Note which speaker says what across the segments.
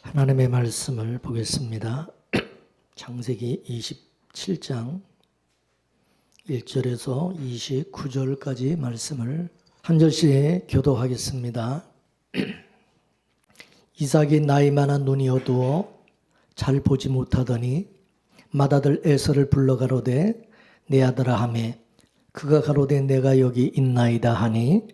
Speaker 1: 하나님의 말씀을 보겠습니다. 창세기 27장 1절에서 29절까지 말씀을 한 절씩 교도하겠습니다. 이삭이 나이 많아 눈이 어두워 잘 보지 못하더니 맏아들 에서를 불러 가로되 내 아들아 하매 그가 가로되 내가 여기 있나이다 하니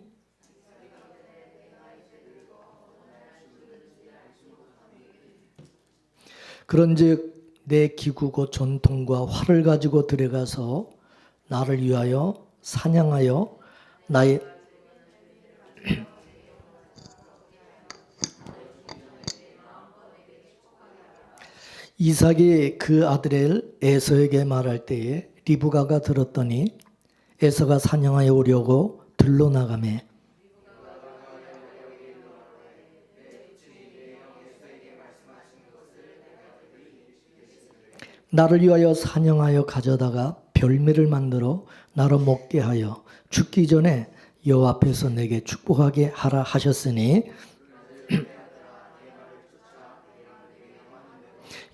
Speaker 1: 그런즉 내 기구 곧 전통과 활을 가지고 들어가서 나를 위하여 사냥하여 나의 이삭이 그 아들 에서에게 말할 때에 리브가가 들었더니 에서가 사냥하여 오려고 들로 나가매 나를 위하여 사냥하여 가져다가 별미를 만들어 나로 먹게 하여 죽기 전에 여호와 앞에서 내게 축복하게 하라 하셨으니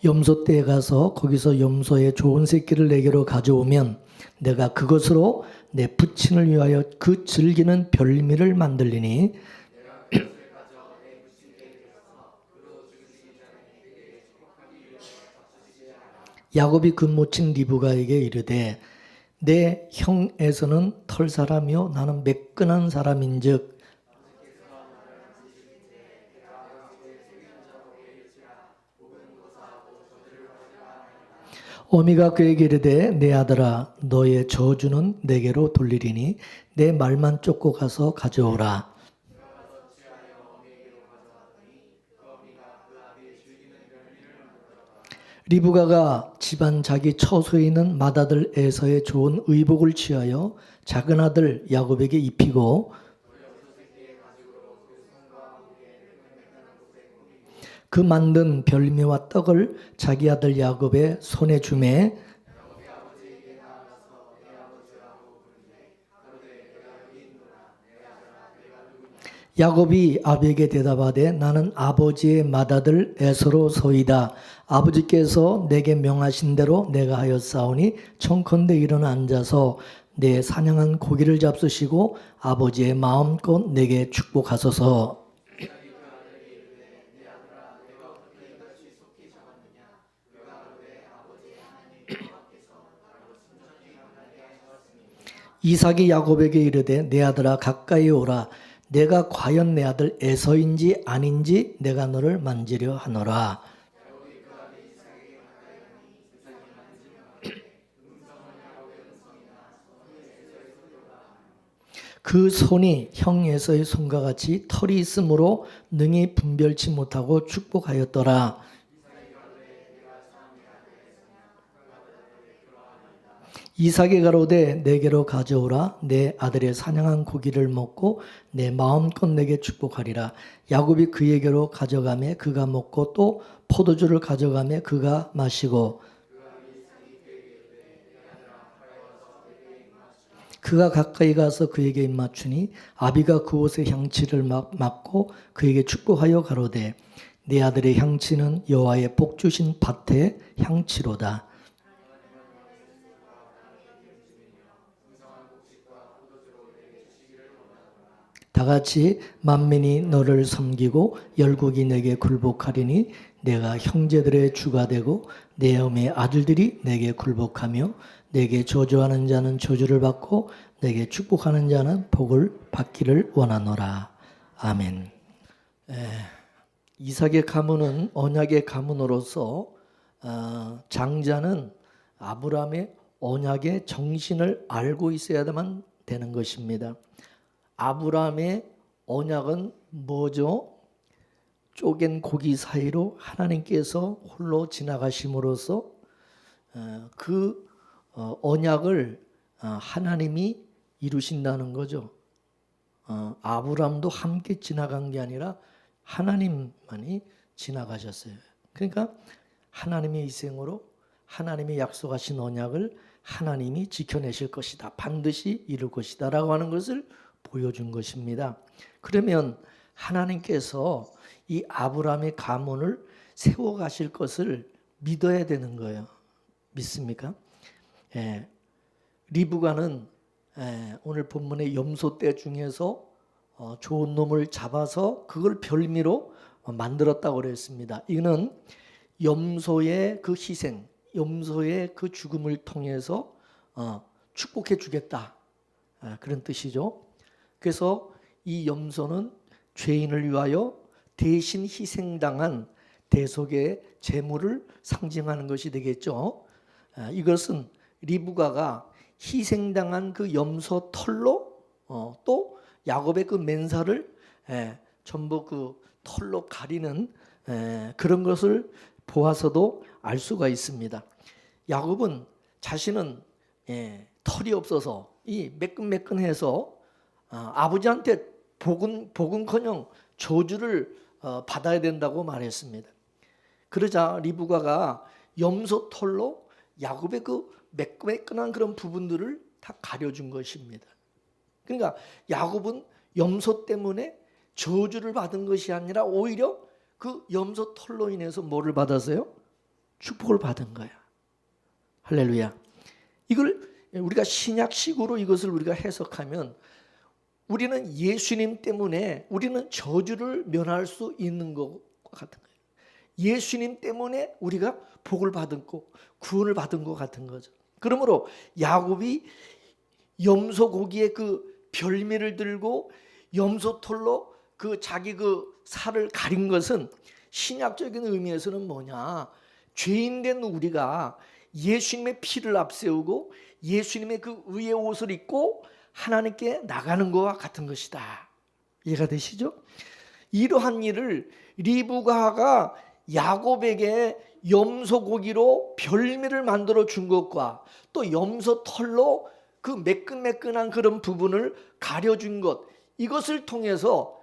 Speaker 1: 염소떼에 가서 거기서 염소의 좋은 새끼를 내게로 가져오면 내가 그것으로 내 부친을 위하여 그 즐기는 별미를 만들리니 야곱이 그 모친 리브가에게 이르되 내 형 에서는 털 사람이요 나는 매끈한 사람인즉 어미가 그에게 이르되 내 아들아 너의 저주는 내게로 돌리리니 내 말만 쫓고 가서 가져오라. 리브가가 집안 자기 처소에 있는 맏아들 에서의 좋은 의복을 취하여 작은 아들 야곱에게 입히고 그 만든 별미와 떡을 자기 아들 야곱의 손에 주매 야곱이 아비에게 대답하되 나는 아버지의 맏아들 에서로소이다. 아버지께서 내게 명하신 대로 내가 하였사오니 청컨대 일어나 앉아서 내 사냥한 고기를 잡수시고 아버지의 마음껏 내게 축복하소서. 이삭이 야곱에게 이르되 내 아들아 가까이 오라. 내가 과연 내 아들 에서인지 아닌지 내가 너를 만지려 하노라. 그 손이 형 에서의 손과 같이 털이 있으므로 능히 분별치 못하고 축복하였더라. 이삭이 가로되 내게로 가져오라. 내 아들의 사냥한 고기를 먹고 내 마음껏 내게 축복하리라. 야곱이 그에게로 가져가매 그가 먹고 또 포도주를 가져가매 그가 마시고 그가 가까이 가서 그에게 입맞추니 아비가 그 옷의 향취를 맡고 그에게 축복하여 가로되 내 아들의 향취는 여호와의 복 주신 밭의 향취로다. 다같이 만민이 너를 섬기고 열국이 내게 굴복하리니 내가 형제들의 주가 되고 내 어미의 아들들이 내게 굴복하며 내게 저주하는 자는 저주를 받고 내게 축복하는 자는 복을 받기를 원하노라. 아멘. 이삭의 가문은 언약의 가문으로서 장자는 아브라함의 언약의 정신을 알고 있어야만 되는 것입니다. 아브라함의 언약은 뭐죠? 쪼갠 고기 사이로 하나님께서 홀로 지나가심으로써 그 언약을 하나님이 이루신다는 거죠. 아브라함도 함께 지나간 게 아니라 하나님만이 지나가셨어요. 그러니까 하나님의 희생으로 하나님이 약속하신 언약을 하나님이 지켜내실 것이다. 반드시 이룰 것이다 라고 하는 것을 보여준 것입니다. 그러면 하나님께서 이 아브라함의 가문을 세워가실 것을 믿어야 되는 거예요. 믿습니까? 예. 리브가는 오늘 본문의 염소떼 중에서 좋은 놈을 잡아서 그걸 별미로 만들었다고 그랬습니다. 이는 염소의 그 희생, 염소의 그 죽음을 통해서 축복해 주겠다, 그런 뜻이죠. 그래서 이 염소는 죄인을 위하여 대신 희생당한 대속의 제물을 상징하는 것이 되겠죠. 이것은 리브가가 희생당한 그 염소 털로 또 야곱의 그 맨살을 전부 그 털로 가리는 그런 것을 보아서도 알 수가 있습니다. 야곱은 자신은 털이 없어서 이 매끈매끈해서 아버지한테 복은커녕 저주를 받아야 된다고 말했습니다. 그러자 리브가가 염소 털로 야곱의 그 매끈매끈한 그런 부분들을 다 가려준 것입니다. 그러니까 야곱은 염소 때문에 저주를 받은 것이 아니라 오히려 그 염소 털로 인해서 뭐를 받았어요? 축복을 받은 거야. 할렐루야. 이걸 우리가 신약식으로 이것을 우리가 해석하면 우리는 예수님 때문에 우리는 저주를 면할 수 있는 것과 같은 거예요. 예수님 때문에 우리가 복을 받은 것, 구원을 받은 것 같은 거죠. 그러므로 야곱이 염소 고기의 그 별미를 들고 염소 털로 그 자기 그 살을 가린 것은 신약적인 의미에서는 뭐냐? 죄인된 우리가 예수님의 피를 앞세우고 예수님의 그 의의 옷을 입고 하나님께 나가는 것과 같은 것이다. 이해가 되시죠? 이러한 일을 리브가가 야곱에게 염소 고기로 별미를 만들어 준 것과 또 염소 털로 그 매끈매끈한 그런 부분을 가려준 것, 이것을 통해서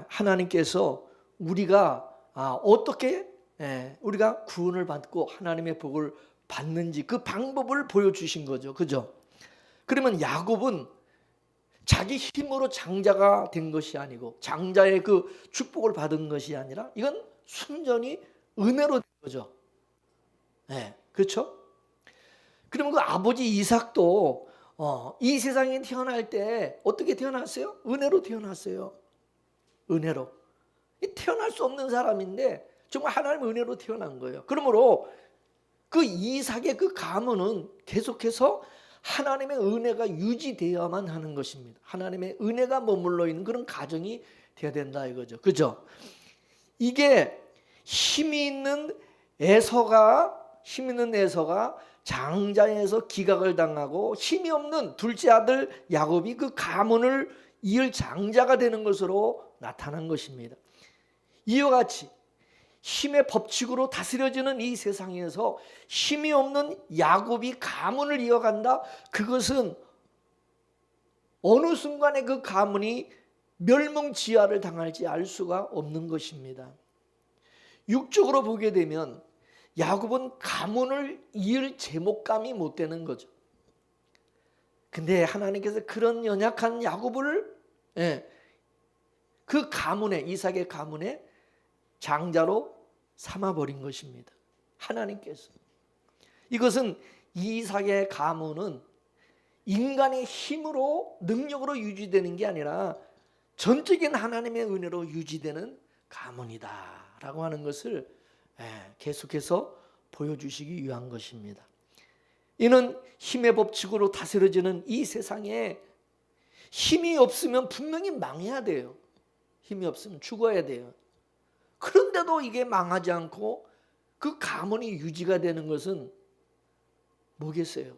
Speaker 1: 하나님께서 우리가 어떻게 우리가 구원을 받고 하나님의 복을 받는지 그 방법을 보여주신 거죠. 그죠? 그러면 야곱은 자기 힘으로 장자가 된 것이 아니고 장자의 그 축복을 받은 것이 아니라 이건 순전히 은혜로 된 거죠. 그렇죠? 그러면 그 아버지 이삭도 이 세상에 태어날 때 어떻게 태어났어요? 은혜로 태어났어요. 은혜로. 태어날 수 없는 사람인데 정말 하나님의 은혜로 태어난 거예요. 그러므로 그 이삭의 그 가문은 계속해서 하나님의 은혜가 유지되어야만 하는 것입니다. 하나님의 은혜가 머물러 있는 그런 가정이 되어야 된다 이거죠. 그죠? 이게 힘이 있는 에서가 장자에서 기각을 당하고 힘이 없는 둘째 아들 야곱이 그 가문을 이을 장자가 되는 것으로 나타난 것입니다. 이와 같이 힘의 법칙으로 다스려지는 이 세상에서 힘이 없는 야곱이 가문을 이어간다. 그것은 어느 순간에 그 가문이 멸망지화를 당할지 알 수가 없는 것입니다. 육적으로 보게 되면 야곱은 가문을 이을 제목감이 못 되는 거죠. 근데 하나님께서 그런 연약한 야곱을 그 가문에, 이삭의 가문에 장자로 삼아버린 것입니다. 하나님께서. 이것은 이삭의 가문은 인간의 힘으로 능력으로 유지되는 게 아니라 전적인 하나님의 은혜로 유지되는 가문이다 라고 하는 것을 계속해서 보여주시기 위한 것입니다. 이는 힘의 법칙으로 다스려지는 이 세상에 힘이 없으면 분명히 망해야 돼요. 힘이 없으면 죽어야 돼요. 그런데도 이게 망하지 않고 그 가문이 유지가 되는 것은 뭐겠어요?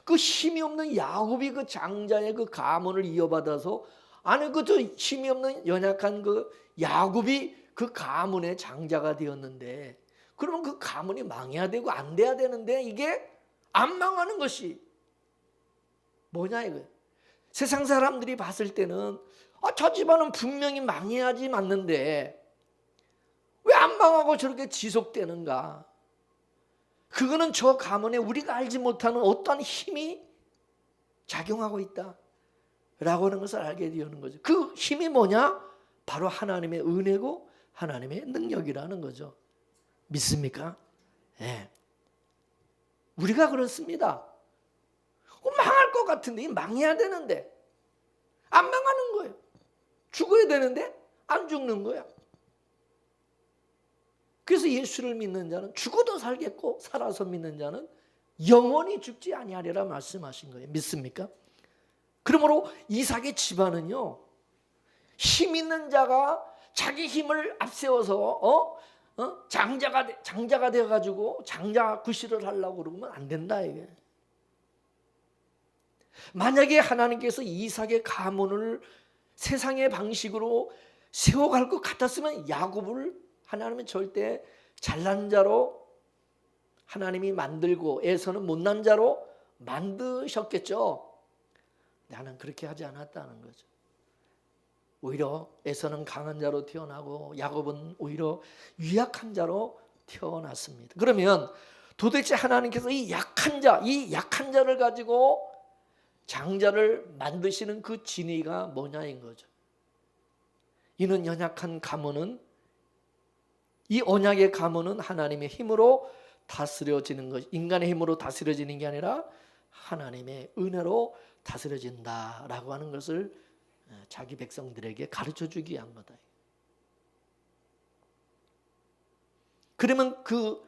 Speaker 1: 그 힘이 없는 야곱이 그 장자의 그 가문을 이어받아서 그 힘이 없는 연약한 그 야곱이 그 가문의 장자가 되었는데 그러면 그 가문이 망해야 되고 안 돼야 되는데 이게 안 망하는 것이 뭐냐 이거예요. 세상 사람들이 봤을 때는 저 집안은 분명히 망해야지 맞는데 왜 안 망하고 저렇게 지속되는가? 그거는 저 가문에 우리가 알지 못하는 어떠한 힘이 작용하고 있다 라고 하는 것을 알게 되는 거죠. 그 힘이 뭐냐? 바로 하나님의 은혜고 하나님의 능력이라는 거죠. 믿습니까? 예. 우리가 그렇습니다. 망할 것 같은데, 망해야 되는데 안 망하는 거예요. 죽어야 되는데 안 죽는 거야. 그래서 예수를 믿는 자는 죽어도 살겠고 살아서 믿는 자는 영원히 죽지 아니하리라 말씀하신 거예요. 믿습니까? 그러므로 이삭의 집안은요, 힘 있는 자가 자기 힘을 앞세워서 장자가 되어가지고 장자 구실을 하려고 그러면 안 된다 이게. 만약에 하나님께서 이삭의 가문을 세상의 방식으로 세워갈 것 같았으면 야곱을 하나님은 절대 잘난 자로 하나님이 만들고 에서는 못난 자로 만드셨겠죠. 나는 그렇게 하지 않았다는 거죠. 오히려 에서는 강한 자로 태어나고 야곱은 오히려 유약한 자로 태어났습니다. 그러면 도대체 하나님께서 이 약한 자를 가지고 장자를 만드시는 그 진의가 뭐냐인 거죠. 이는 연약한 가문은, 이 언약의 가문은 하나님의 힘으로 다스려지는 것, 인간의 힘으로 다스려지는 게 아니라 하나님의 은혜로 다스려진다라고 하는 것을 자기 백성들에게 가르쳐주기 위한 거다. 그러면 그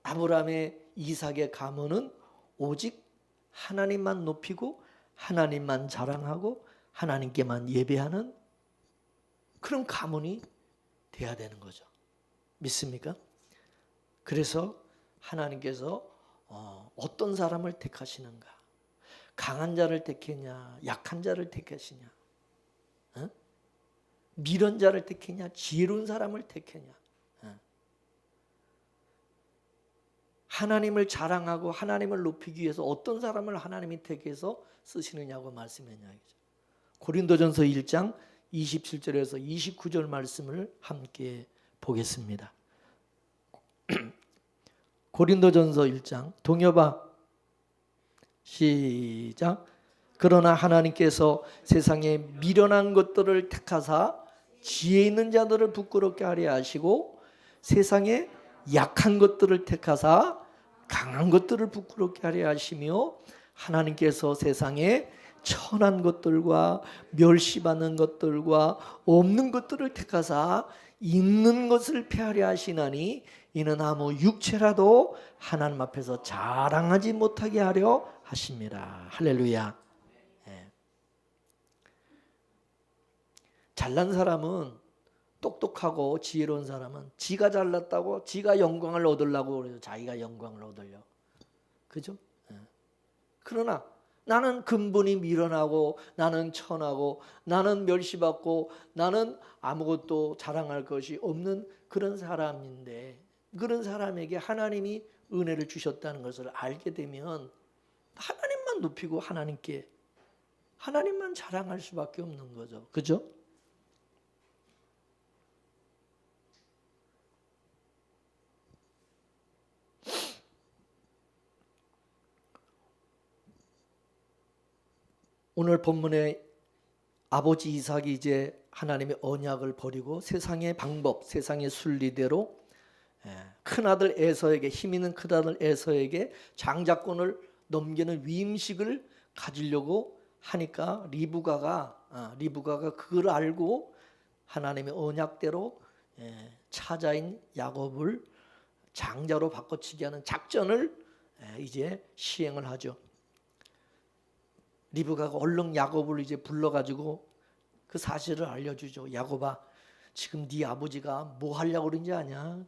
Speaker 1: 아브라함의 이삭의 가문은 오직 하나님만 높이고 하나님만 자랑하고 하나님께만 예배하는 그런 가문이 돼야 되는 거죠. 믿습니까? 그래서 하나님께서 어떤 사람을 택하시는가? 강한 자를 택했냐? 약한 자를 택하시냐? 미련 자를 택했냐? 지혜로운 사람을 택했냐? 하나님을 자랑하고 하나님을 높이기 위해서 어떤 사람을 하나님이 택해서 쓰시느냐고 말씀했냐. 고린도전서 1장 27절에서 29절 말씀을 함께 보겠습니다. 고린도전서 1장 동여봐 시작. 그러나 하나님께서 세상에 미련한 것들을 택하사 지혜 있는 자들을 부끄럽게 하려 하시고 세상에 약한 것들을 택하사 강한 것들을 부끄럽게 하려 하시며 하나님께서 세상에 천한 것들과 멸시받는 것들과 없는 것들을 택하사 있는 것을 폐하려 하시나니 이는 아무 육체라도 하나님 앞에서 자랑하지 못하게 하려 하십니다. 할렐루야. 예. 잘난 사람은, 똑똑하고 지혜로운 사람은 지가 잘났다고 지가 영광을 얻으려고 그래서 자기가 영광을 얻으려. 그죠? 예. 그러나 나는 근본이 미련하고 나는 천하고 나는 멸시받고 나는 아무것도 자랑할 것이 없는 그런 사람인데, 그런 사람에게 하나님이 은혜를 주셨다는 것을 알게 되면 하나님만 높이고 하나님만 자랑할 수밖에 없는 거죠. 그죠? 오늘 본문에 아버지 이삭이 이제 하나님의 언약을 버리고 세상의 방법, 세상의 순리대로 큰아들 에서에게, 힘 있는 큰아들 에서에게 장자권을 넘기는 위임식을 가지려고 하니까 리브가가 그걸 알고 하나님의 언약대로 차자인 야곱을 장자로 바꿔치기 하는 작전을 이제 시행을 하죠. 리브가가 얼른 야곱을 이제 불러가지고 그 사실을 알려주죠. 야곱아, 지금 네 아버지가 뭐 하려고 그런지 아냐?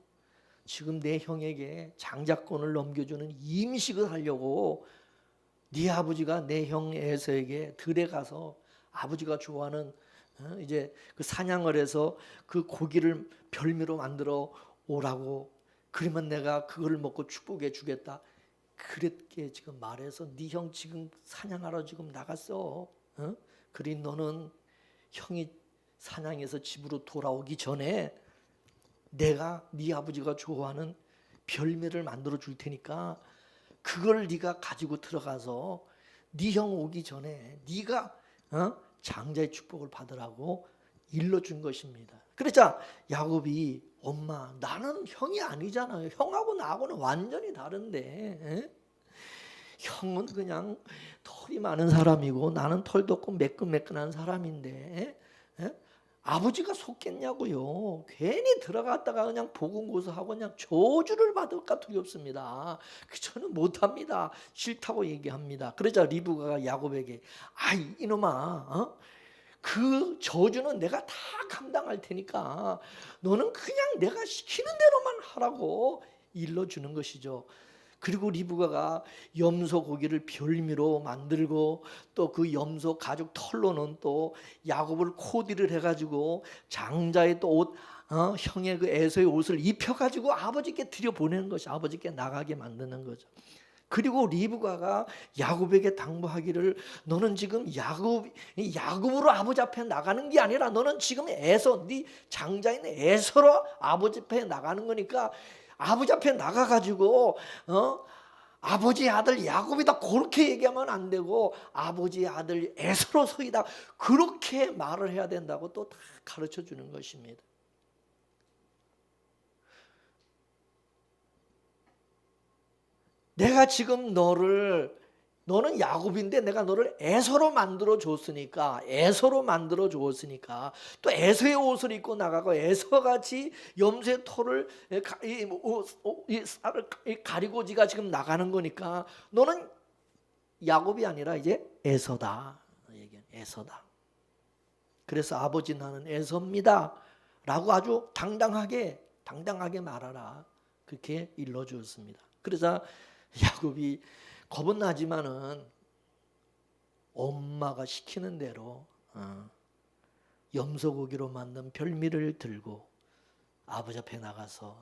Speaker 1: 지금 내 형에게 장자권을 넘겨주는 임식을 하려고 네 아버지가 내 형 에서에게 들에 가서 아버지가 좋아하는 이제 그 사냥을 해서 그 고기를 별미로 만들어 오라고, 그러면 내가 그걸 먹고 축복해 주겠다. 그렇게 지금 말해서 네 형 지금 사냥하러 지금 나갔어. 그리 너는 형이 사냥해서 집으로 돌아오기 전에 내가 네 아버지가 좋아하는 별미를 만들어 줄 테니까 그걸 네가 가지고 들어가서 네 형 오기 전에 네가 장자의 축복을 받으라고 일러준 것입니다. 그러자 야곱이 엄마 나는 형이 아니잖아요. 형하고 나하고는 완전히 다른데 에? 형은 그냥 털이 많은 사람이고 나는 털도 없고 매끈매끈한 사람인데 에? 아버지가 속겠냐고요. 괜히 들어갔다가 그냥 보금고사하고 그냥 저주를 받을까 두렵습니다. 저는 못합니다. 싫다고 얘기합니다. 그러자 리브가가 야곱에게 아이 이놈아 그 저주는 내가 다 감당할 테니까 너는 그냥 내가 시키는 대로만 하라고 일러주는 것이죠. 그리고 리브가가 염소 고기를 별미로 만들고 또 그 염소 가죽 털로는 또 야곱을 코디를 해가지고 장자의 또 옷, 형의 그 에서의 옷을 입혀가지고 아버지께 들여보내는 것이 아버지께 나가게 만드는 거죠. 그리고 리브가가 야곱에게 당부하기를 너는 지금 야곱으로 아버지 앞에 나가는 게 아니라 너는 지금 에서 네 장자인 에서로 아버지 앞에 나가는 거니까 아버지 앞에 나가가지고 아버지의 아들 야곱이다 그렇게 얘기하면 안 되고 아버지의 아들 에서로 서이다 그렇게 말을 해야 된다고 또 다 가르쳐 주는 것입니다. 내가 지금 너는 야곱인데 내가 너를 에서로 만들어 줬으니까 또 에서의 옷을 입고 나가고 에서같이 염소의 털을 가리고 지가 지금 나가는 거니까 너는 야곱이 아니라 이제 에서다. 에서다. 그래서 아버지 나는 에서입니다 라고 아주 당당하게 말하라. 그렇게 일러주었습니다. 그러자 야곱이 겁은 나지만은 엄마가 시키는 대로 염소고기로 만든 별미를 들고 아버지 앞에 나가서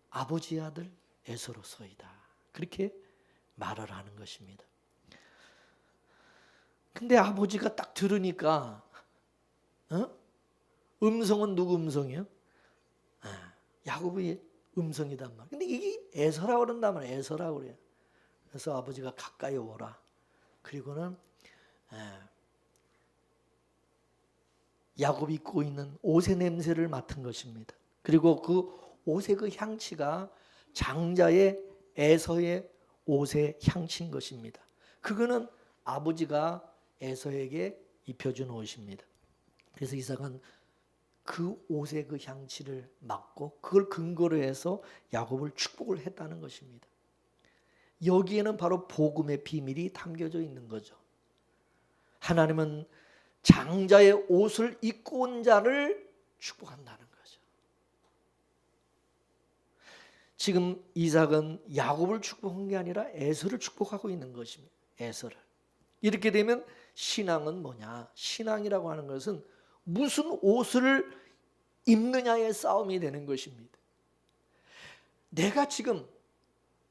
Speaker 1: 아버지의 아들 에서로서이다 그렇게 말을 하는 것입니다. 근데 아버지가 딱 들으니까 음성은 누구 음성이요? 야곱의 음성이단 말이에요. 근데 이게 에서라고 그런단 말이에요. 에서라고 그래요. 그래서 아버지가 가까이 오라. 그리고는 야곱이 입고 있는 옷의 냄새를 맡은 것입니다. 그리고 그 옷의 그 향치가 장자의 에서의 옷의 향치인 것입니다. 그거는 아버지가 에서에게 입혀준 옷입니다. 그래서 이삭은 그 옷의 그 향취를 맡고 그걸 근거로 해서 야곱을 축복을 했다는 것입니다. 여기에는 바로 복음의 비밀이 담겨져 있는 거죠. 하나님은 장자의 옷을 입고 온 자를 축복한다는 거죠. 지금 이삭은 야곱을 축복한 게 아니라 에서를 축복하고 있는 것입니다. 에서를. 이렇게 되면 신앙은 뭐냐? 신앙이라고 하는 것은 무슨 옷을 입느냐의 싸움이 되는 것입니다. 내가 지금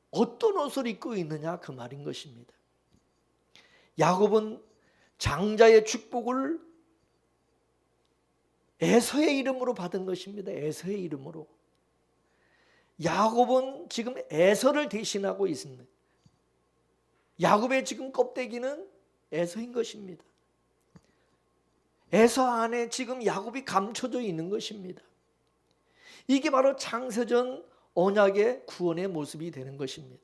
Speaker 1: 어떤 옷을 입고 있느냐 그 말인 것입니다. 야곱은 장자의 축복을 에서의 이름으로 받은 것입니다. 에서의 이름으로. 야곱은 지금 에서를 대신하고 있습니다. 야곱의 지금 껍데기는 에서인 것입니다. 에서 안에 지금 야곱이 감춰져 있는 것입니다. 이게 바로 창세전 언약의 구원의 모습이 되는 것입니다.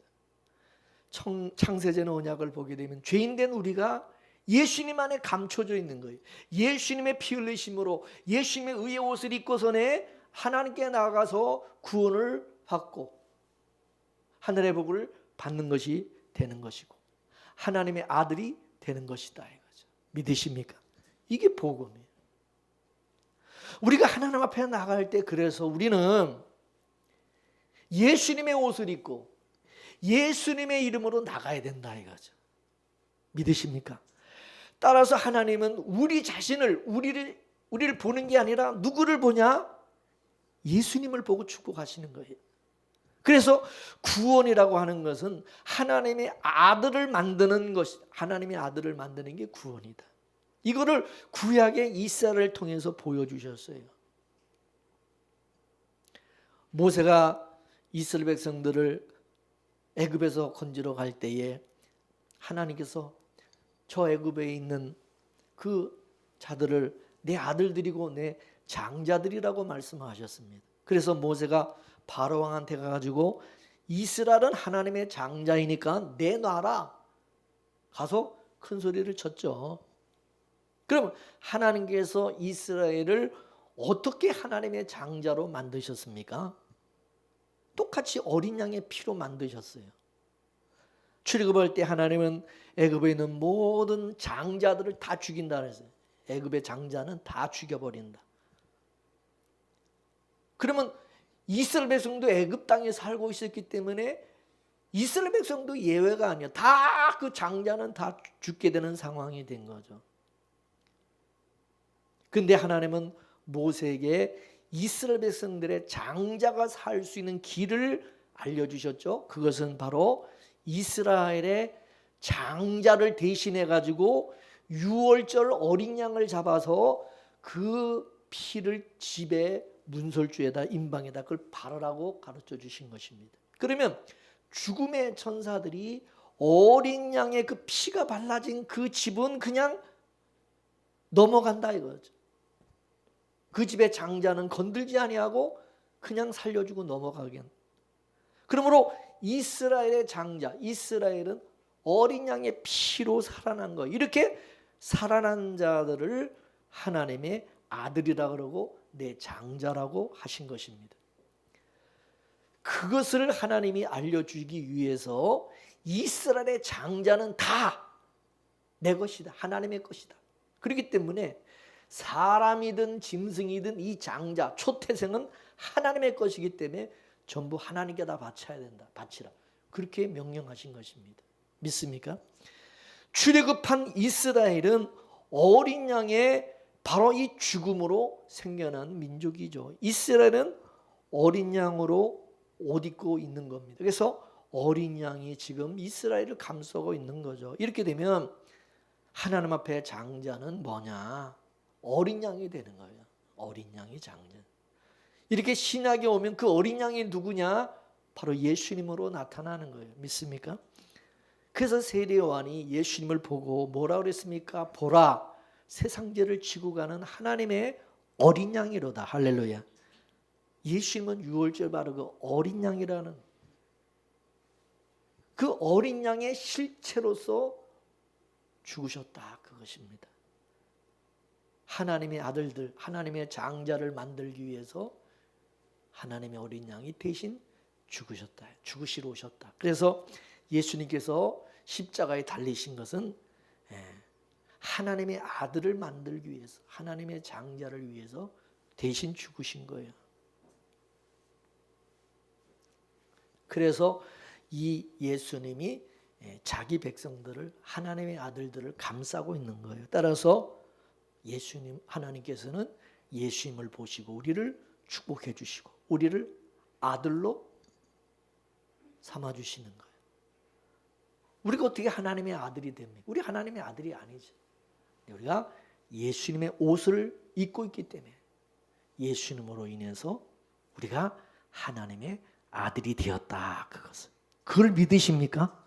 Speaker 1: 창세전 언약을 보게 되면 죄인된 우리가 예수님 안에 감춰져 있는 거예요. 예수님의 피 흘리심으로 예수님의 의의 옷을 입고서는 하나님께 나가서 구원을 받고 하늘의 복을 받는 것이 되는 것이고 하나님의 아들이 되는 것이다 이거죠. 믿으십니까? 이게 복음이에요. 우리가 하나님 앞에 나갈 때 그래서 우리는 예수님의 옷을 입고 예수님의 이름으로 나가야 된다 이거죠. 믿으십니까? 따라서 하나님은 우리 자신을 우리를 보는 게 아니라 누구를 보냐? 예수님을 보고 축복하시는 거예요. 그래서 구원이라고 하는 것은 하나님의 아들을 만드는 것이 하나님의 아들을 만드는 게 구원이다. 이거를 구약의 이스라엘을 통해서 보여주셨어요. 모세가 이스라엘 백성들을 애굽에서 건지러 갈 때에 하나님께서 저 애굽에 있는 그 자들을 내 아들들이고 내 장자들이라고 말씀하셨습니다. 그래서 모세가 바로 왕한테 가가지고 이스라엘은 하나님의 장자이니까 내놔라. 가서 큰 소리를 쳤죠. 그럼 하나님께서 이스라엘을 어떻게 하나님의 장자로 만드셨습니까? 똑같이 어린 양의 피로 만드셨어요. 출애굽할 때 하나님은 애굽에 있는 모든 장자들을 다 죽인다 그랬어요. 애굽의 장자는 다 죽여버린다. 그러면 이스라엘 백성도 애굽 땅에 살고 있었기 때문에 이스라엘 백성도 예외가 아니야. 다 그 장자는 다 죽게 되는 상황이 된 거죠. 근데 하나님은 모세에게 이스라엘 백성들의 장자가 살 수 있는 길을 알려주셨죠. 그것은 바로 이스라엘의 장자를 대신해 가지고 유월절 어린 양을 잡아서 그 피를 집에 문설주에다 임방에다 그걸 바르라고 가르쳐 주신 것입니다. 그러면 죽음의 천사들이 어린 양의 그 피가 발라진 그 집은 그냥 넘어간다 이거죠. 그 집의 장자는 건들지 아니하고 그냥 살려주고 넘어가겠. 그러므로 이스라엘의 장자, 이스라엘은 어린 양의 피로 살아난 거. 이렇게 살아난 자들을 하나님의 아들이라 그러고 내 장자라고 하신 것입니다. 그것을 하나님이 알려주기 위해서 이스라엘의 장자는 다 내 것이다. 하나님의 것이다. 그렇기 때문에 사람이든 짐승이든 이 장자, 초태생은 하나님의 것이기 때문에 전부 하나님께 다 바쳐야 된다. 바치라. 그렇게 명령하신 것입니다. 믿습니까? 출애굽한 이스라엘은 어린 양의 바로 이 죽음으로 생겨난 민족이죠. 이스라엘은 어린 양으로 옷 입고 있는 겁니다. 그래서 어린 양이 지금 이스라엘을 감싸고 있는 거죠. 이렇게 되면 하나님 앞에 장자는 뭐냐? 어린 양이 되는 거예요. 어린 양이 장자. 이렇게 신약에 오면 그 어린 양이 누구냐? 바로 예수님으로 나타나는 거예요. 믿습니까? 그래서 세례 요한이 예수님을 보고 뭐라 그랬습니까? 보라, 세상 죄를 지고 가는 하나님의 어린 양이로다. 할렐루야. 예수님은 유월절 바르고 어린 양이라는 그 어린 양의 실체로서 죽으셨다. 그것입니다. 하나님의 아들들, 하나님의 장자를 만들기 위해서 하나님의 어린 양이 대신 죽으셨다. 죽으시러 오셨다. 그래서 예수님께서 십자가에 달리신 것은 하나님의 아들을 만들기 위해서, 하나님의 장자를 위해서 대신 죽으신 거예요. 그래서 이 예수님이 자기 백성들을, 하나님의 아들들을 감싸고 있는 거예요. 따라서 예수님, 하나님께서는 예수님을 보시고 우리를 축복해 주시고 우리를 아들로 삼아 주시는 거예요. 우리가 어떻게 하나님의 아들이 됩니까? 우리 하나님의 아들이 아니죠. 우리가 예수님의 옷을 입고 있기 때문에 예수님으로 인해서 우리가 하나님의 아들이 되었다. 그걸 믿으십니까?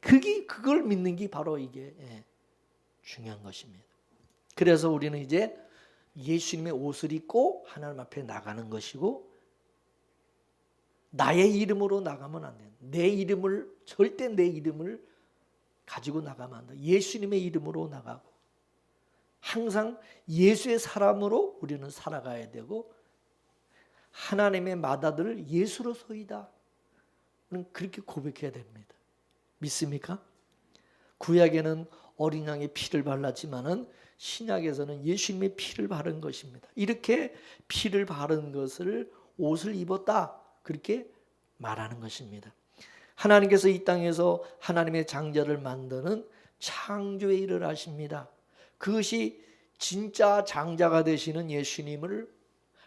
Speaker 1: 그걸 믿는 게 바로 이게 중요한 것입니다. 그래서 우리는 이제 예수님의 옷을 입고 하나님 앞에 나가는 것이고, 나의 이름으로 나가면 안 돼요. 절대 내 이름을 가지고 나가면 안 돼요. 예수님의 이름으로 나가고 항상 예수의 사람으로 우리는 살아가야 되고, 하나님의 맏아들 예수로서이다. 그렇게 고백해야 됩니다. 믿습니까? 구약에는 어린 양의 피를 발랐지만은 신약에서는 예수님의 피를 바른 것입니다. 이렇게 피를 바른 것을 옷을 입었다. 그렇게 말하는 것입니다. 하나님께서 이 땅에서 하나님의 장자를 만드는 창조의 일을 하십니다. 그것이 진짜 장자가 되시는 예수님을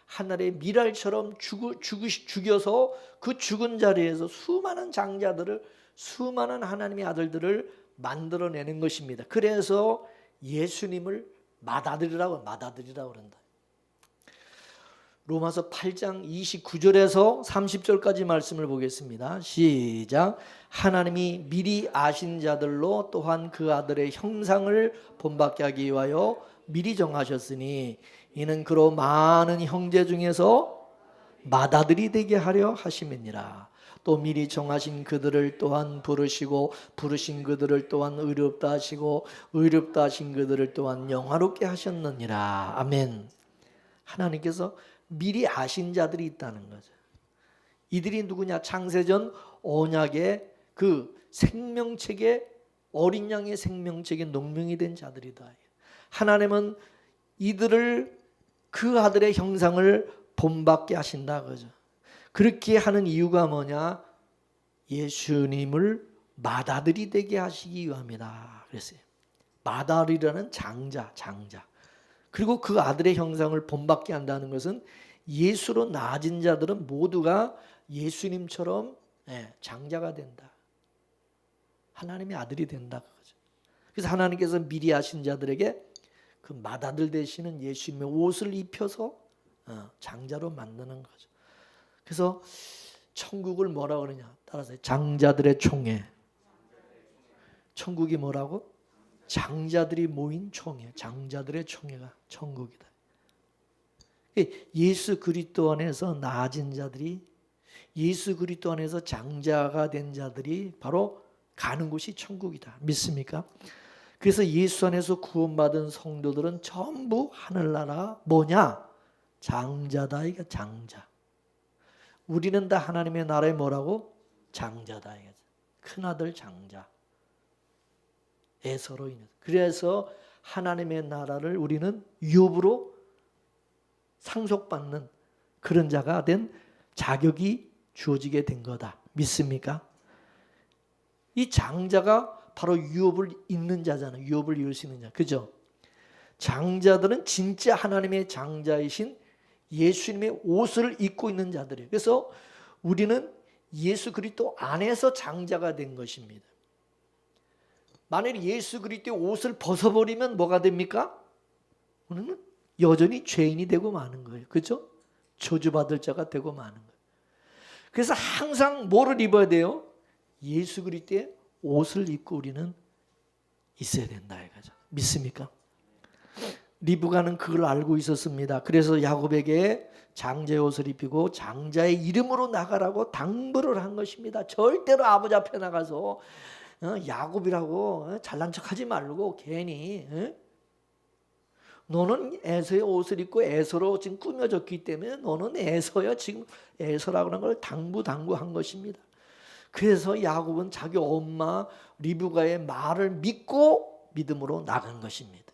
Speaker 1: 하늘의 미랄처럼 죽여서 그 죽은 자리에서 수많은 장자들을, 수많은 하나님의 아들들을 만들어내는 것입니다. 그래서 예수님을 맏아들이라고 그런다. 로마서 8장 29절에서 30절까지 말씀을 보겠습니다. 시작. 하나님이 미리 아신 자들로 또한 그 아들의 형상을 본받게 하기 위하여 미리 정하셨으니 이는 그로 많은 형제 중에서 맏아들이 되게 하려 하심이니라. 또 미리 정하신 그들을 또한 부르시고 부르신 그들을 또한 의롭다 하시고 의롭다 하신 그들을 또한 영화롭게 하셨느니라. 아멘. 하나님께서 미리 아신 자들이 있다는 거죠. 이들이 누구냐? 창세전 언약의 그 생명책에 어린 양의 생명책에 농명이 된 자들이다. 하나님은 이들을 그 아들의 형상을 본받게 하신다 그죠. 그렇게 하는 이유가 뭐냐? 예수님을 맏아들이 되게 하시기 위함이다 그랬어요. 맏아들이라는 장자. 그리고 그 아들의 형상을 본받게 한다는 것은 예수로 나아진 자들은 모두가 예수님처럼 장자가 된다. 하나님의 아들이 된다 그거죠. 그래서 하나님께서 미리 하신 자들에게 그 맏아들 되시는 예수님의 옷을 입혀서 장자로 만드는 거죠. 그래서 천국을 뭐라고 그러냐? 따라서 장자들의 총회. 천국이 뭐라고? 장자들이 모인 총회. 장자들의 총회가 천국이다. 예수 그리스도 안에서 나아진 자들이, 예수 그리스도 안에서 장자가 된 자들이 바로 가는 곳이 천국이다. 믿습니까? 그래서 예수 안에서 구원받은 성도들은 전부 하늘나라 뭐냐? 장자다. 이거 장자. 우리는 다 하나님의 나라에 뭐라고? 장자다. 큰아들 장자. 에서로 인해서. 그래서 하나님의 나라를 우리는 유업으로 상속받는 그런 자가 된 자격이 주어지게 된 거다. 믿습니까? 이 장자가 바로 유업을 잇는 자잖아요. 유업을 이룰 수 있는 자. 그죠? 장자들은 진짜 하나님의 장자이신 예수님의 옷을 입고 있는 자들이에요. 그래서 우리는 예수 그리스도 안에서 장자가 된 것입니다. 만일 예수 그리스도의 옷을 벗어버리면 뭐가 됩니까? 우리는 여전히 죄인이 되고 마는 거예요. 그렇죠? 저주받을 자가 되고 마는 거예요. 그래서 항상 뭐를 입어야 돼요? 예수 그리스도의 옷을 입고 우리는 있어야 된다 이거죠. 믿습니까? 리브가는 그걸 알고 있었습니다. 그래서 야곱에게 장자의 옷을 입히고 장자의 이름으로 나가라고 당부를 한 것입니다. 절대로 아버지 앞에 나가서 야곱이라고 잘난 척하지 말고 괜히 너는 에서의 옷을 입고 에서로 지금 꾸며졌기 때문에 너는 에서야. 지금 에서라고 하는 걸 당부한 것입니다. 그래서 야곱은 자기 엄마 리브가의 말을 믿고 믿음으로 나간 것입니다.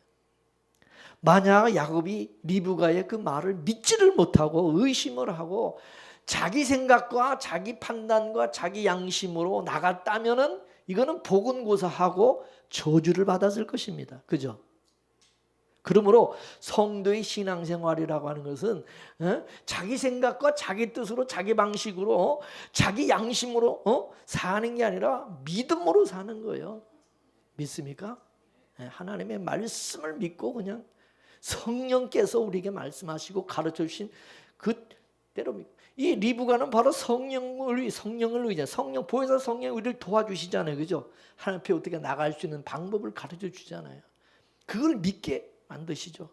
Speaker 1: 만약 야곱이 리브가의 그 말을 믿지를 못하고 의심을 하고 자기 생각과 자기 판단과 자기 양심으로 나갔다면은 이거는 보근고사하고 저주를 받았을 것입니다. 그죠? 그러므로 성도의 신앙생활이라고 하는 것은 자기 생각과 자기 뜻으로 자기 방식으로 자기 양심으로 사는 게 아니라 믿음으로 사는 거예요. 믿습니까? 하나님의 말씀을 믿고 그냥 성령께서 우리에게 말씀하시고 가르쳐 주신 그대로 믿고. 이 리브가는 바로 성령을 의지해. 성령 보혜사 성령이 우리를 도와주시잖아요. 그죠? 하나님 앞에 어떻게 나갈 수 있는 방법을 가르쳐 주잖아요. 그걸 믿게 만드시죠.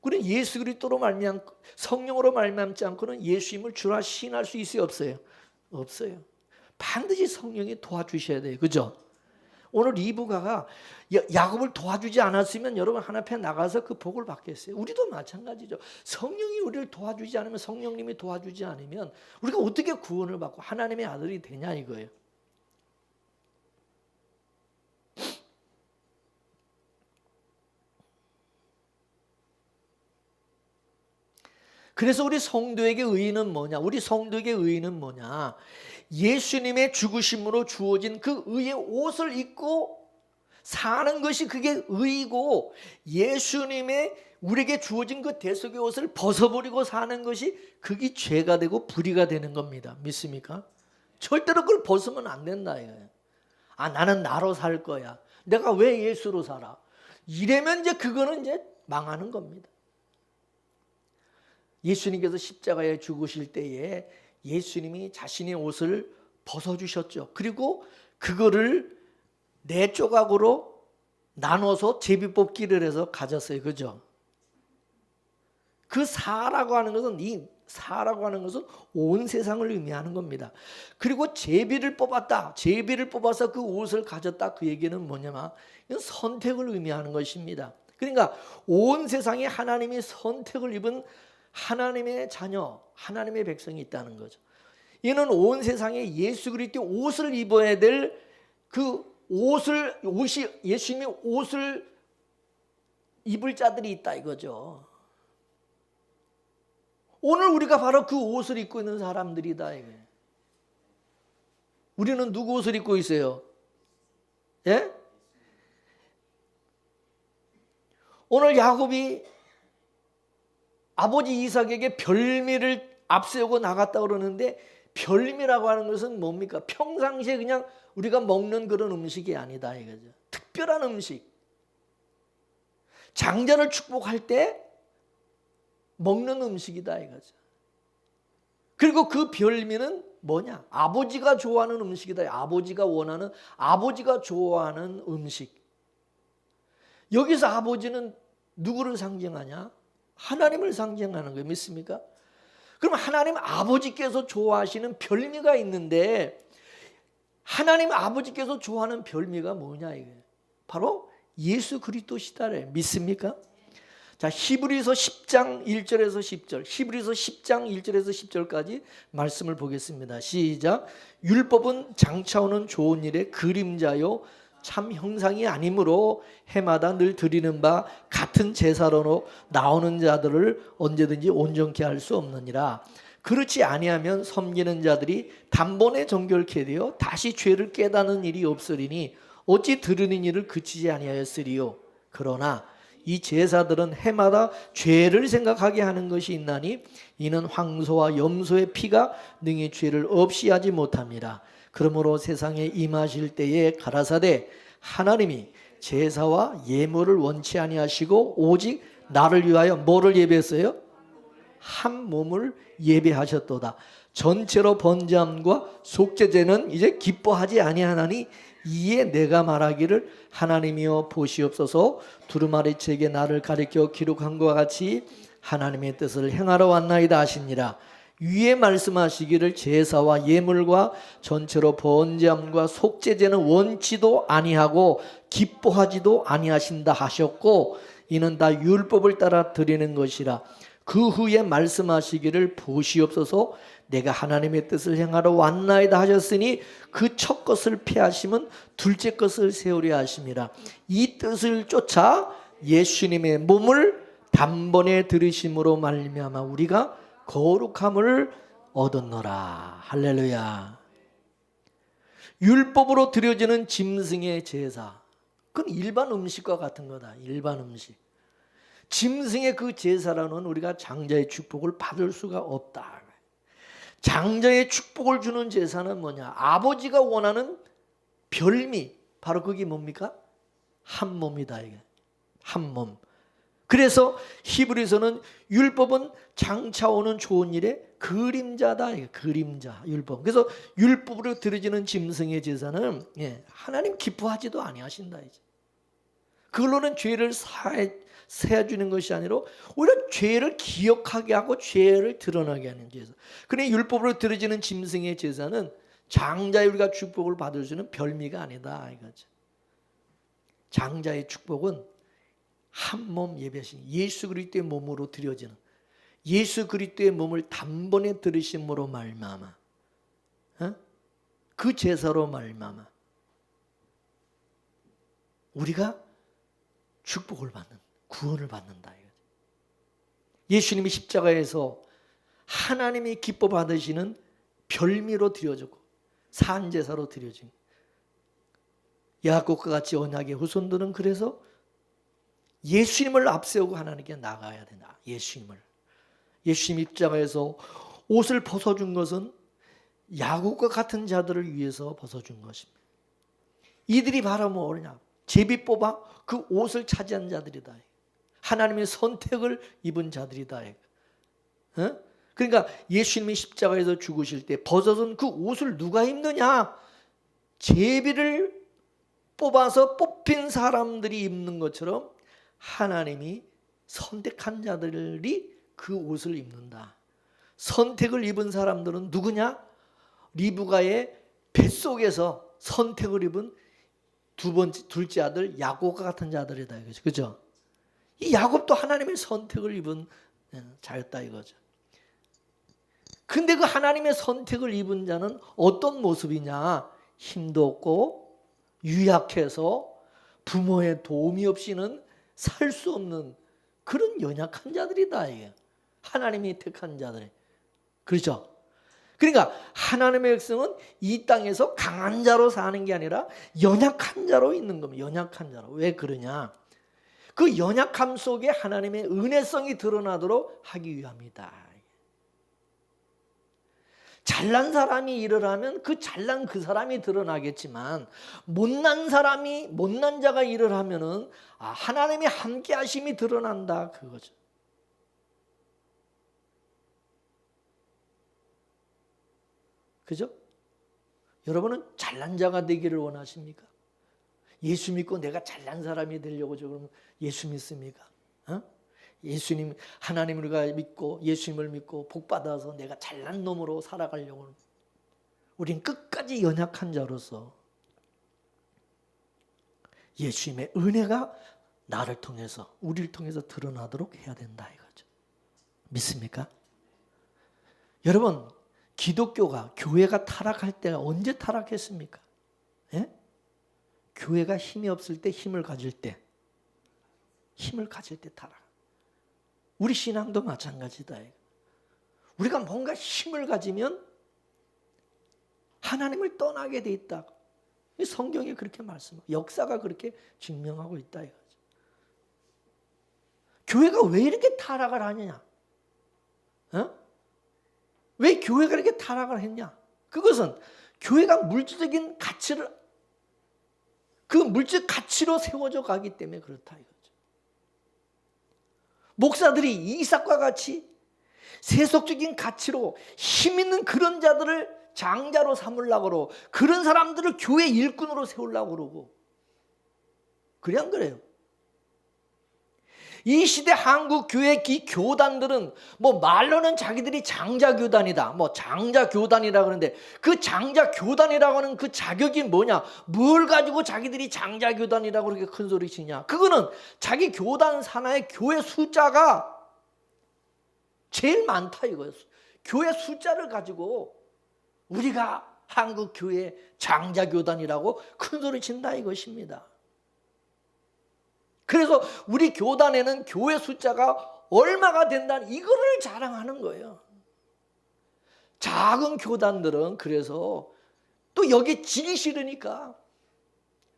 Speaker 1: 우리는 예수 그리스도로 말미암 성령으로 말미암지 않고는 예수님을 주라 시인할 수 있어요, 없어요? 없어요. 반드시 성령이 도와주셔야 돼요. 그죠? 오늘 리브가가 야곱을 도와주지 않았으면 여러분 하나님 앞에 나가서 그 복을 받겠어요. 우리도 마찬가지죠. 성령이 우리를 도와주지 않으면, 성령님이 도와주지 않으면 우리가 어떻게 구원을 받고 하나님의 아들이 되냐 이거예요. 그래서 우리 성도에게 의의는 뭐냐? 우리 성도에게 의의는 뭐냐? 예수님의 죽으심으로 주어진 그 의의 옷을 입고 사는 것이 그게 의이고, 예수님의 우리에게 주어진 그 대속의 옷을 벗어버리고 사는 것이 그게 죄가 되고 불의가 되는 겁니다. 믿습니까? 절대로 그걸 벗으면 안 된다 이거예요. 아, 나는 나로 살 거야. 내가 왜 예수로 살아? 이래면 이제 그거는 이제 망하는 겁니다. 예수님께서 십자가에 죽으실 때에 예수님이 자신의 옷을 벗어주셨죠. 그리고 그거를 네 조각으로 나눠서 제비 뽑기를 해서 가졌어요. 그죠? 그 사라고 하는 것은 온 세상을 의미하는 겁니다. 그리고 제비를 뽑았다. 제비를 뽑아서 그 옷을 가졌다. 그 얘기는 뭐냐면 이건 선택을 의미하는 것입니다. 그러니까 온 세상에 하나님이 선택을 입은 하나님의 자녀, 하나님의 백성이 있다는 거죠. 이는 온 세상에 예수 그리스도의 옷을 입어야 될 그 예수님의 옷을 입을 자들이 있다 이거죠. 오늘 우리가 바로 그 옷을 입고 있는 사람들이다. 이게. 우리는 누구 옷을 입고 있어요? 예? 오늘 야곱이 아버지 이삭에게 별미를 앞세우고 나갔다 그러는데 별미라고 하는 것은 뭡니까? 평상시에 그냥 우리가 먹는 그런 음식이 아니다 이거죠. 특별한 음식. 장자를 축복할 때 먹는 음식이다 이거죠. 그리고 그 별미는 뭐냐? 아버지가 좋아하는 음식이다. 아버지가 좋아하는 음식. 여기서 아버지는 누구를 상징하냐? 하나님을 상징하는 거예요. 믿습니까? 그럼 하나님 아버지께서 좋아하시는 별미가 있는데 하나님 아버지께서 좋아하는 별미가 뭐냐 이게? 바로 예수 그리스도시다래. 믿습니까? 자, 히브리서 10장 1절에서 10절. 히브리서 10장 1절에서 10절까지 말씀을 보겠습니다. 시작. 율법은 장차오는 좋은 일의 그림자요 참 형상이 아니므로 해마다 늘 드리는 바 같은 제사로 나오는 자들을 언제든지 온전케 할 수 없느니라. 그렇지 아니하면 섬기는 자들이 단번에 정결케 되어 다시 죄를 깨닫는 일이 없으리니 어찌 들으는 일을 그치지 아니하였으리요. 그러나 이 제사들은 해마다 죄를 생각하게 하는 것이 있나니 이는 황소와 염소의 피가 능히 죄를 없이 하지 못함이라. 그러므로 세상에 임하실 때에 가라사대 하나님이 제사와 예물을 원치 아니하시고 오직 나를 위하여 뭐를 예배했어요? 한 몸을 예배하셨도다. 전체로 번제함과 속죄제는 이제 기뻐하지 아니하나니 이에 내가 말하기를 하나님이여 보시옵소서. 두루마리책에 나를 가리켜 기록한 것과 같이 하나님의 뜻을 행하러 왔나이다 하시니라. 위에 말씀하시기를 제사와 예물과 전체로 번제함과 속죄제는 원치도 아니하고 기뻐하지도 아니하신다 하셨고 이는 다 율법을 따라 드리는 것이라. 그 후에 말씀하시기를 보시옵소서. 내가 하나님의 뜻을 행하러 왔나이다 하셨으니 그 첫 것을 폐하시면 둘째 것을 세우려 하심이라. 이 뜻을 쫓아 예수님의 몸을 단번에 들으심으로 말미암아 우리가 거룩함을 얻었노라. 할렐루야. 율법으로 드려지는 짐승의 제사, 그건 일반 음식과 같은 거다. 일반 음식. 짐승의 그 제사로는 우리가 장자의 축복을 받을 수가 없다. 장자의 축복을 주는 제사는 뭐냐? 아버지가 원하는 별미, 바로 그게 뭡니까? 한 몸이다. 이게 한 몸. 그래서 히브리서는 율법은 장차 오는 좋은 일의 그림자다. 이게 그림자, 율법. 그래서 율법으로 드려지는 짐승의 제사는 하나님 기뻐하지도 아니하신다. 이제 그걸로는 죄를 세워주는 것이 아니라 오히려 죄를 기억하게 하고 죄를 드러나게 하는 제사. 그런데 율법으로 드려지는 짐승의 제사는 장자의 우리가 축복을 받을 수 있는 별미가 아니다 이거죠. 장자의 축복은 한 몸 예배하신 예수 그리스도의 몸으로 드려지는 예수 그리스도의 몸을 단번에 들으심으로 말미암아 그 제사로 말미암아 우리가 축복을 받는 구원을 받는다. 예수님이 십자가에서 하나님이 기뻐 받으시는 별미로 드려졌고 산제사로 드려진 야곱과 같이 언약의 후손들은 그래서 예수님을 앞세우고 하나님께 나가야 된다. 예수님 십자가에서 옷을 벗어준 것은 야곱과 같은 자들을 위해서 벗어준 것입니다. 이들이 바로 뭐냐? 제비 뽑아 그 옷을 차지한 자들이다. 하나님의 선택을 입은 자들이다. 그러니까 예수님이 십자가에서 죽으실 때 벗어선 그 옷을 누가 입느냐? 제비를 뽑아서 뽑힌 사람들이 입는 것처럼 하나님이 선택한 자들이 그 옷을 입는다. 선택을 입은 사람들은 누구냐? 리브가의 뱃속에서 선택을 입은 둘째 아들 야곱과 같은 자들이다 이거죠. 그죠? 이 야곱도 하나님의 선택을 입은 자였다 이거죠. 근데 그 하나님의 선택을 입은 자는 어떤 모습이냐? 힘도 없고 유약해서 부모의 도움이 없이는 살 수 없는 그런 연약한 자들이다 이게. 하나님이 택한 자들. 그렇죠? 그러니까 하나님의 백성은 이 땅에서 강한 자로 사는 게 아니라 연약한 자로 있는 겁니다. 연약한 자로. 왜 그러냐? 그 연약함 속에 하나님의 은혜성이 드러나도록 하기 위함이다. 잘난 사람이 일을 하면 그 잘난 그 사람이 드러나겠지만 못난 사람이 못난 자가 일을 하면은 하나님의 함께 하심이 드러난다 그거죠. 그죠? 여러분은 잘난 자가 되기를 원하십니까? 예수 믿고 내가 잘난 사람이 되려고 그럼 예수 믿습니까? 예수님 하나님을 믿고 예수님을 믿고 복 받아서 내가 잘난 놈으로 살아가려고 우린 끝까지 연약한 자로서 예수님의 은혜가 나를 통해서 우리를 통해서 드러나도록 해야 된다 이거죠. 믿습니까? 여러분 기독교가 교회가 타락할 때가 언제 타락했습니까? 예? 교회가 힘이 없을 때 힘을 가질 때 타락. 우리 신앙도 마찬가지다. 우리가 뭔가 힘을 가지면 하나님을 떠나게 돼 있다. 성경이 그렇게 말씀하고 역사가 그렇게 증명하고 있다 이거죠. 교회가 왜 이렇게 타락을 하느냐? 왜 교회가 이렇게 타락을 했냐? 그것은 교회가 물질적인 가치를 그 물질 가치로 세워져 가기 때문에 그렇다 이거죠. 목사들이 이삭과 같이 세속적인 가치로 힘 있는 그런 자들을 장자로 삼으려고 그러고 그런 사람들을 교회 일꾼으로 세우려고 그러고 그래 안 그래요? 이 시대 한국 교회 이 교단들은 뭐 말로는 자기들이 장자교단이다 뭐 장자교단이라고 하는데 그 장자교단이라고 하는 그 자격이 뭐냐? 뭘 가지고 자기들이 장자교단이라고 그렇게 큰 소리 치냐? 그거는 자기 교단 산하의 교회 숫자가 제일 많다 이거예요. 교회 숫자를 가지고 우리가 한국 교회 장자교단이라고 큰 소리 친다 이것입니다. 그래서 우리 교단에는 교회 숫자가 얼마가 된다는 이거를 자랑하는 거예요. 작은 교단들은 그래서 또 여기 지기 싫으니까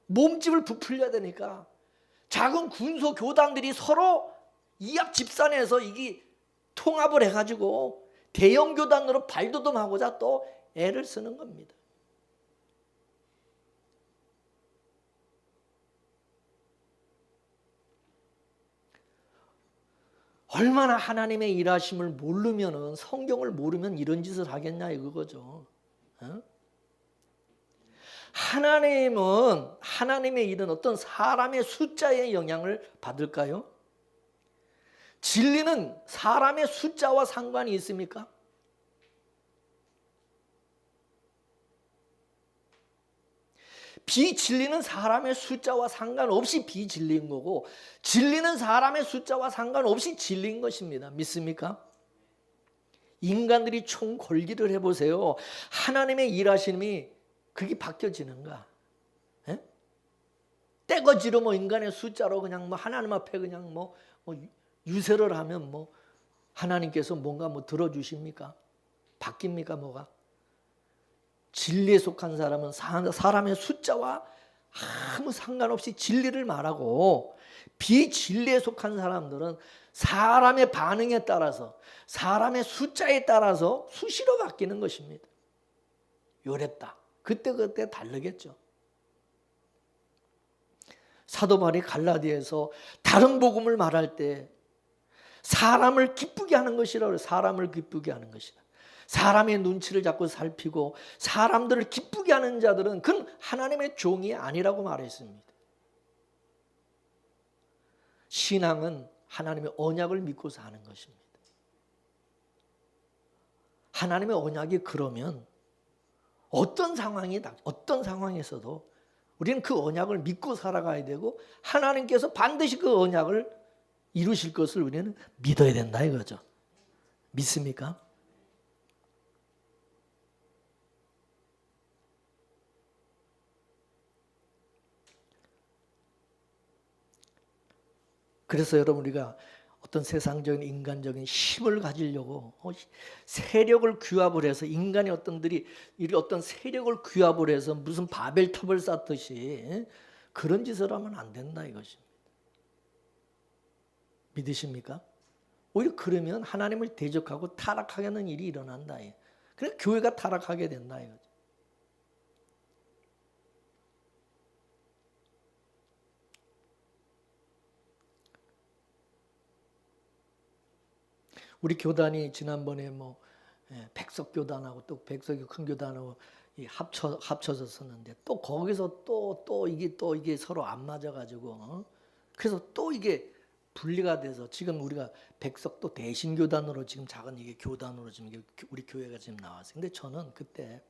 Speaker 1: 몸집을 부풀려야 되니까 작은 군소 교단들이 서로 이합 집산해서 이게 통합을 해가지고 대형 교단으로 발돋움하고자 또 애를 쓰는 겁니다. 얼마나 하나님의 일하심을 모르면은 성경을 모르면 이런 짓을 하겠냐 이거죠. 하나님은 하나님의 일은 어떤 사람의 숫자의 영향을 받을까요? 진리는 사람의 숫자와 상관이 있습니까? 비진리는 사람의 숫자와 상관없이 비진리인 거고 진리는 사람의 숫자와 상관없이 진리인 것입니다. 믿습니까? 인간들이 총 걸기를 해보세요. 하나님의 일하심이 그게 바뀌어지는가? 에? 떼거지로 뭐 인간의 숫자로 그냥 뭐 하나님 앞에 그냥 뭐 유세를 하면 뭐 하나님께서 뭔가 뭐 들어주십니까? 바뀝니까 뭐가? 진리에 속한 사람은 사람의 숫자와 아무 상관없이 진리를 말하고 비진리에 속한 사람들은 사람의 반응에 따라서 사람의 숫자에 따라서 수시로 바뀌는 것입니다. 요랬다. 그때 다르겠죠. 사도 바울이 갈라디아에서 다른 복음을 말할 때 사람을 기쁘게 하는 것이라고 해요. 사람을 기쁘게 하는 것이다. 사람의 눈치를 자꾸 살피고 사람들을 기쁘게 하는 자들은 그건 하나님의 종이 아니라고 말했습니다. 신앙은 하나님의 언약을 믿고 사는 것입니다. 하나님의 언약이 그러면 어떤 상황에서도 우리는 그 언약을 믿고 살아가야 되고 하나님께서 반드시 그 언약을 이루실 것을 우리는 믿어야 된다 이거죠. 믿습니까? 그래서 여러분 우리가 어떤 세상적인 인간적인 힘을 가지려고 세력을 규합을 해서 인간이 어떤 세력을 규합을 해서 무슨 바벨탑을 쌓듯이 그런 짓을 하면 안 된다 이것입니다. 믿으십니까? 오히려 그러면 하나님을 대적하고 타락하게 하는 일이 일어난다. 그래서 교회가 타락하게 된다 이거죠. 우리 교단이 지난번에 백석교단하고 또 백석이 큰 교단하고 합쳐졌었는데 또 거기서 또 이게 서로 안 맞아가지고 그래서 또 이게 분리가 돼서 지금 우리가 백석 또 대신교단으로 지금 작은 이게 교단으로 지금 우리 교회가 지금 나왔어요. 근데 저는 그때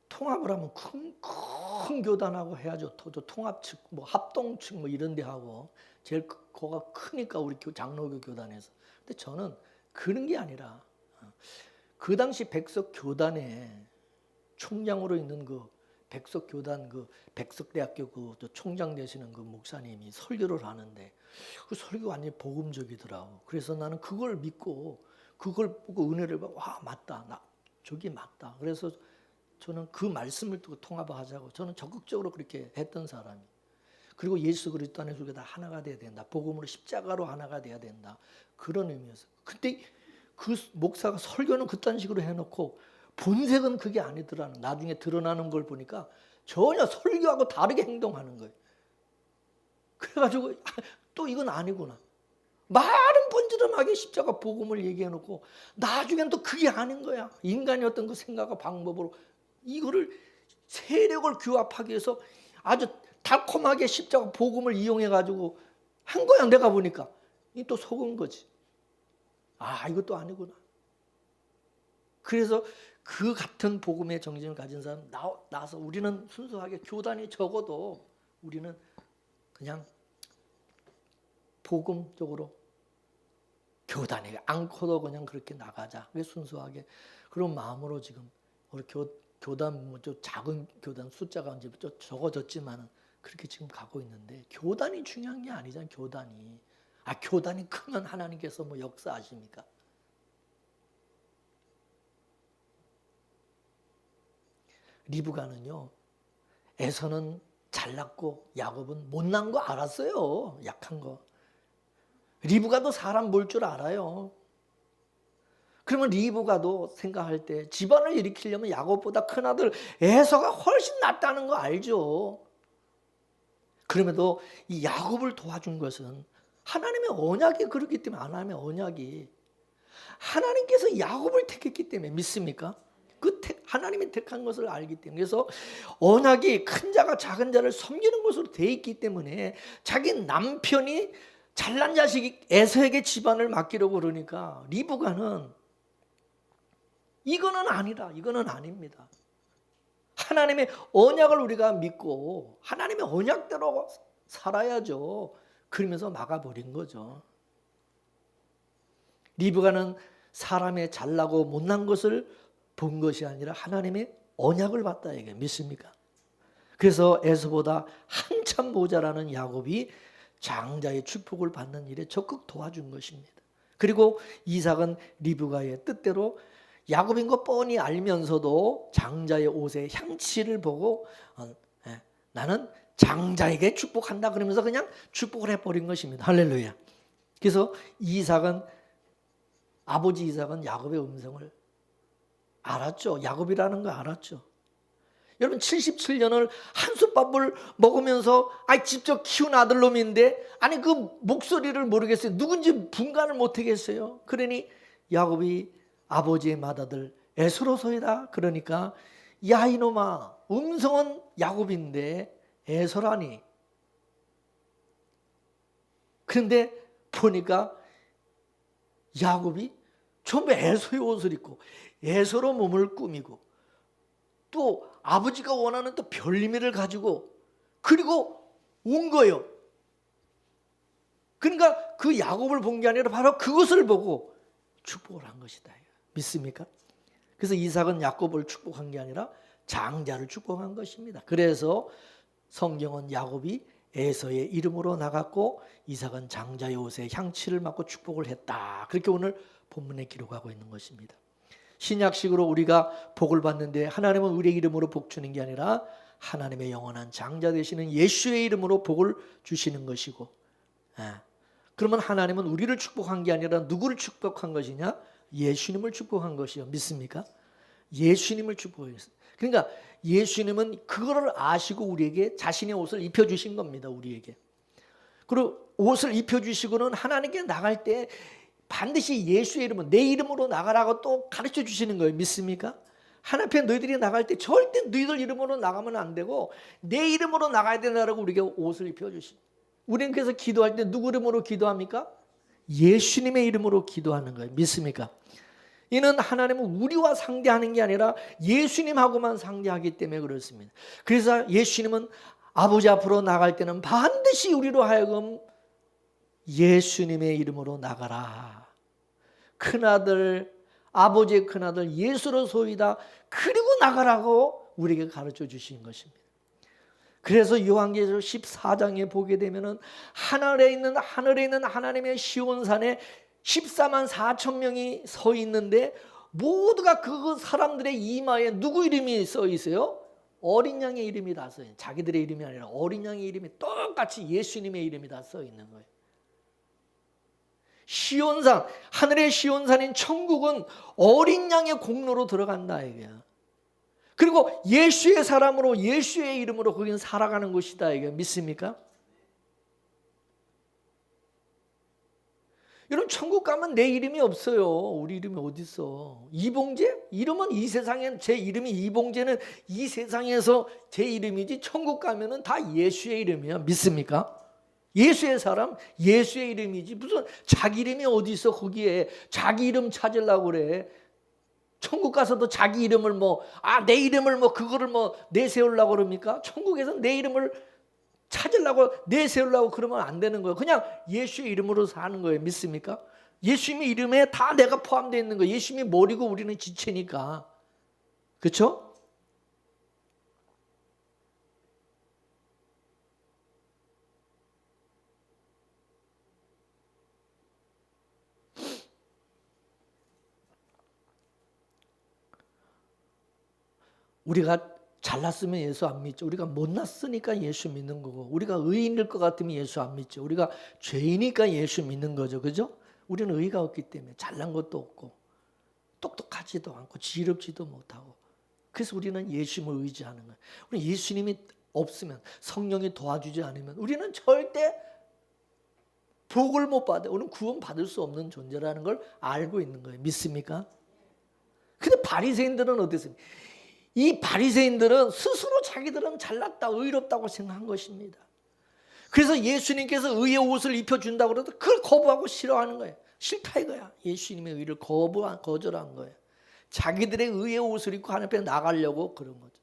Speaker 1: 통합을 하면 큰 교단하고 해야죠. 통합 측, 합동 측 이런 데 하고 제일 거가 크니까 우리 장로교 교단에서. 근데 저는 그런 게 아니라 그 당시 백석 교단에 총장으로 있는 그 백석 교단 백석대학교 그 총장 되시는 그 목사님이 설교를 하는데 그 설교 완전히 복음적이더라고. 그래서 나는 그걸 믿고 그걸 보고 은혜를 받고 와 맞다 저기 맞다. 그래서 저는 그 말씀을 두고 통합하자고 저는 적극적으로 그렇게 했던 사람이. 그리고 예수 그리스도 안에서 우리가 다 하나가 돼야 된다. 복음으로 십자가로 하나가 돼야 된다. 그런 의미였어요. 근데 그 목사가 설교는 그딴 식으로 해놓고 본색은 그게 아니더라는. 나중에 드러나는 걸 보니까 전혀 설교하고 다르게 행동하는 거예요. 그래가지고 또 이건 아니구나. 말은 번지름하게 십자가 복음을 얘기해놓고 나중엔 또 그게 아닌 거야. 인간이 어떤 그 생각과 방법으로 이거를 세력을 규합하기 위해서 아주 달콤하게 십자가 복음을 이용해가지고 한 거야. 내가 보니까 또 속은 거지. 이것도 아니구나. 그래서 그 같은 복음의 정신을 가진 사람 나서 우리는 순수하게 교단이 적어도 우리는 그냥 복음적으로 교단에 않고도 그냥 그렇게 나가자. 순수하게 그런 마음으로 지금 우리 교단 작은 교단 숫자가 이제 적어졌지만 그렇게 지금 가고 있는데 교단이 중요한 게 아니잖아요. 교단이 크면 하나님께서 역사하십니까? 리브가는요, 에서는 잘났고 야곱은 못난 거 알았어요. 약한 거. 리브가도 사람 볼 줄 알아요. 그러면 리브가도 생각할 때 집안을 일으키려면 야곱보다 큰 아들 에서가 훨씬 낫다는 거 알죠. 그럼에도 이 야곱을 도와준 것은 하나님의 언약이 그렇기 때문에 하나님께서 야곱을 택했기 때문에 믿습니까? 하나님이 택한 것을 알기 때문에. 그래서 언약이 큰 자가 작은 자를 섬기는 것으로 돼 있기 때문에 자기 남편이 잘난 자식이 에서에게 집안을 맡기려고 그러니까 리브가는 이거는 아닙니다. 하나님의 언약을 우리가 믿고 하나님의 언약대로 살아야죠. 그러면서 막아버린 거죠. 리브가는 사람의 잘나고 못난 것을 본 것이 아니라 하나님의 언약을 봤다 이게 믿습니까? 그래서 에서보다 한참 모자라는 야곱이 장자의 축복을 받는 일에 적극 도와준 것입니다. 그리고 이삭은 리브가의 뜻대로 야곱인 거 뻔히 알면서도 장자의 옷의 향취를 보고 나는 장자에게 축복한다 그러면서 그냥 축복을 해버린 것입니다. 할렐루야. 그래서 아버지 이삭은 야곱의 음성을 알았죠. 야곱이라는 거 알았죠. 여러분 77년을 한솥밥을 먹으면서 직접 키운 아들놈인데 그 목소리를 모르겠어요. 누군지 분간을 못하겠어요. 그러니 야곱이 아버지의 맏아들 에서로소이다. 그러니까 야 이놈아, 음성은 야곱인데 에서라니. 그런데 보니까 야곱이 전부 에서의 옷을 입고 에서로 몸을 꾸미고 또 아버지가 원하는 또 별미를 가지고 그리고 온 거예요. 그러니까 그 야곱을 본 게 아니라 바로 그것을 보고 축복을 한 것이다. 믿습니까? 그래서 이삭은 야곱을 축복한 게 아니라 장자를 축복한 것입니다. 그래서 성경은 야곱이 에서의 이름으로 나갔고 이삭은 장자의 옷에 향취를 맡고 축복을 했다. 그렇게 오늘 본문에 기록하고 있는 것입니다. 신약식으로 우리가 복을 받는데 하나님은 우리의 이름으로 복 주는 게 아니라 하나님의 영원한 장자 되시는 예수의 이름으로 복을 주시는 것이고, 그러면 하나님은 우리를 축복한 게 아니라 누구를 축복한 것이냐? 예수님을 축복한 것이요. 믿습니까? 예수님을 축복했어요. 그러니까 예수님은 그거를 아시고 우리에게 자신의 옷을 입혀주신 겁니다. 우리에게. 그리고 옷을 입혀주시고는 하나님께 나갈 때 반드시 예수의 이름은 내 이름으로 나가라고 또 가르쳐 주시는 거예요. 믿습니까? 하나님 앞에 너희들이 나갈 때 절대 너희들 이름으로 나가면 안 되고 내 이름으로 나가야 된다라고 우리에게 옷을 입혀주십니다. 우리는 그래서 기도할 때 누구 이름으로 기도합니까? 예수님의 이름으로 기도하는 거예요. 믿습니까? 이는 하나님은 우리와 상대하는 게 아니라 예수님하고만 상대하기 때문에 그렇습니다. 그래서 예수님은 아버지 앞으로 나갈 때는 반드시 우리로 하여금 예수님의 이름으로 나가라. 큰아들, 아버지의 큰아들 예수로소이다. 그리고 나가라고 우리에게 가르쳐 주신 것입니다. 그래서 요한계시록 14장에 보게 되면은 하늘에 있는 하나님의 시온산에 14만 4천 명이 서 있는데 모두가 그 사람들의 이마에 누구 이름이 써 있어요? 어린 양의 이름이 다 써 있어요. 자기들의 이름이 아니라 어린 양의 이름이 똑같이 예수님의 이름이 다 써 있는 거예요. 시온산, 하늘의 시온산인 천국은 어린 양의 공로로 들어간다 이게야. 그리고 예수의 사람으로 예수의 이름으로 거기는 살아가는 곳이다 이게 믿습니까? 여러분 천국 가면 내 이름이 없어요. 우리 이름이 어디 있어? 이봉재? 이름은 이 세상에 제 이름이 이봉재는 이 세상에서 제 이름이지 천국 가면은 다 예수의 이름이야. 믿습니까? 예수의 사람, 예수의 이름이지 무슨 자기 이름이 어디 있어 거기에 자기 이름 찾으려고 그래. 천국 가서도 자기 이름을 내 이름을 그거를 내세우려고 그럽니까? 천국에서 내 이름을 찾으려고 내세우려고 그러면 안 되는 거예요. 그냥 예수의 이름으로 사는 거예요. 믿습니까? 예수님의 이름에 다 내가 포함되어 있는 거예요. 예수님이 머리고 우리는 지체니까. 그렇죠? 우리가 잘났으면 예수 안 믿죠. 우리가 못났으니까 예수 믿는 거고 우리가 의인일 것 같으면 예수 안 믿죠. 우리가 죄이니까 예수 믿는 거죠. 그죠? 우리는 의가 없기 때문에 잘난 것도 없고 똑똑하지도 않고 지혜롭지도 못하고 그래서 우리는 예수님을 의지하는 거예요. 우리 예수님이 없으면 성령이 도와주지 않으면 우리는 절대 복을 못 받아요. 우리는 구원 받을 수 없는 존재라는 걸 알고 있는 거예요. 믿습니까? 근데 바리새인들은 어땠습니까? 이 바리새인들은 스스로 자기들은 잘났다, 의롭다고 생각한 것입니다. 그래서 예수님께서 의의 옷을 입혀준다고 그래도 그걸 거부하고 싫어하는 거예요. 싫다 이거야. 예수님의 의를 거절한 거예요. 자기들의 의의 옷을 입고 하나님 앞에 나가려고 그런 거죠.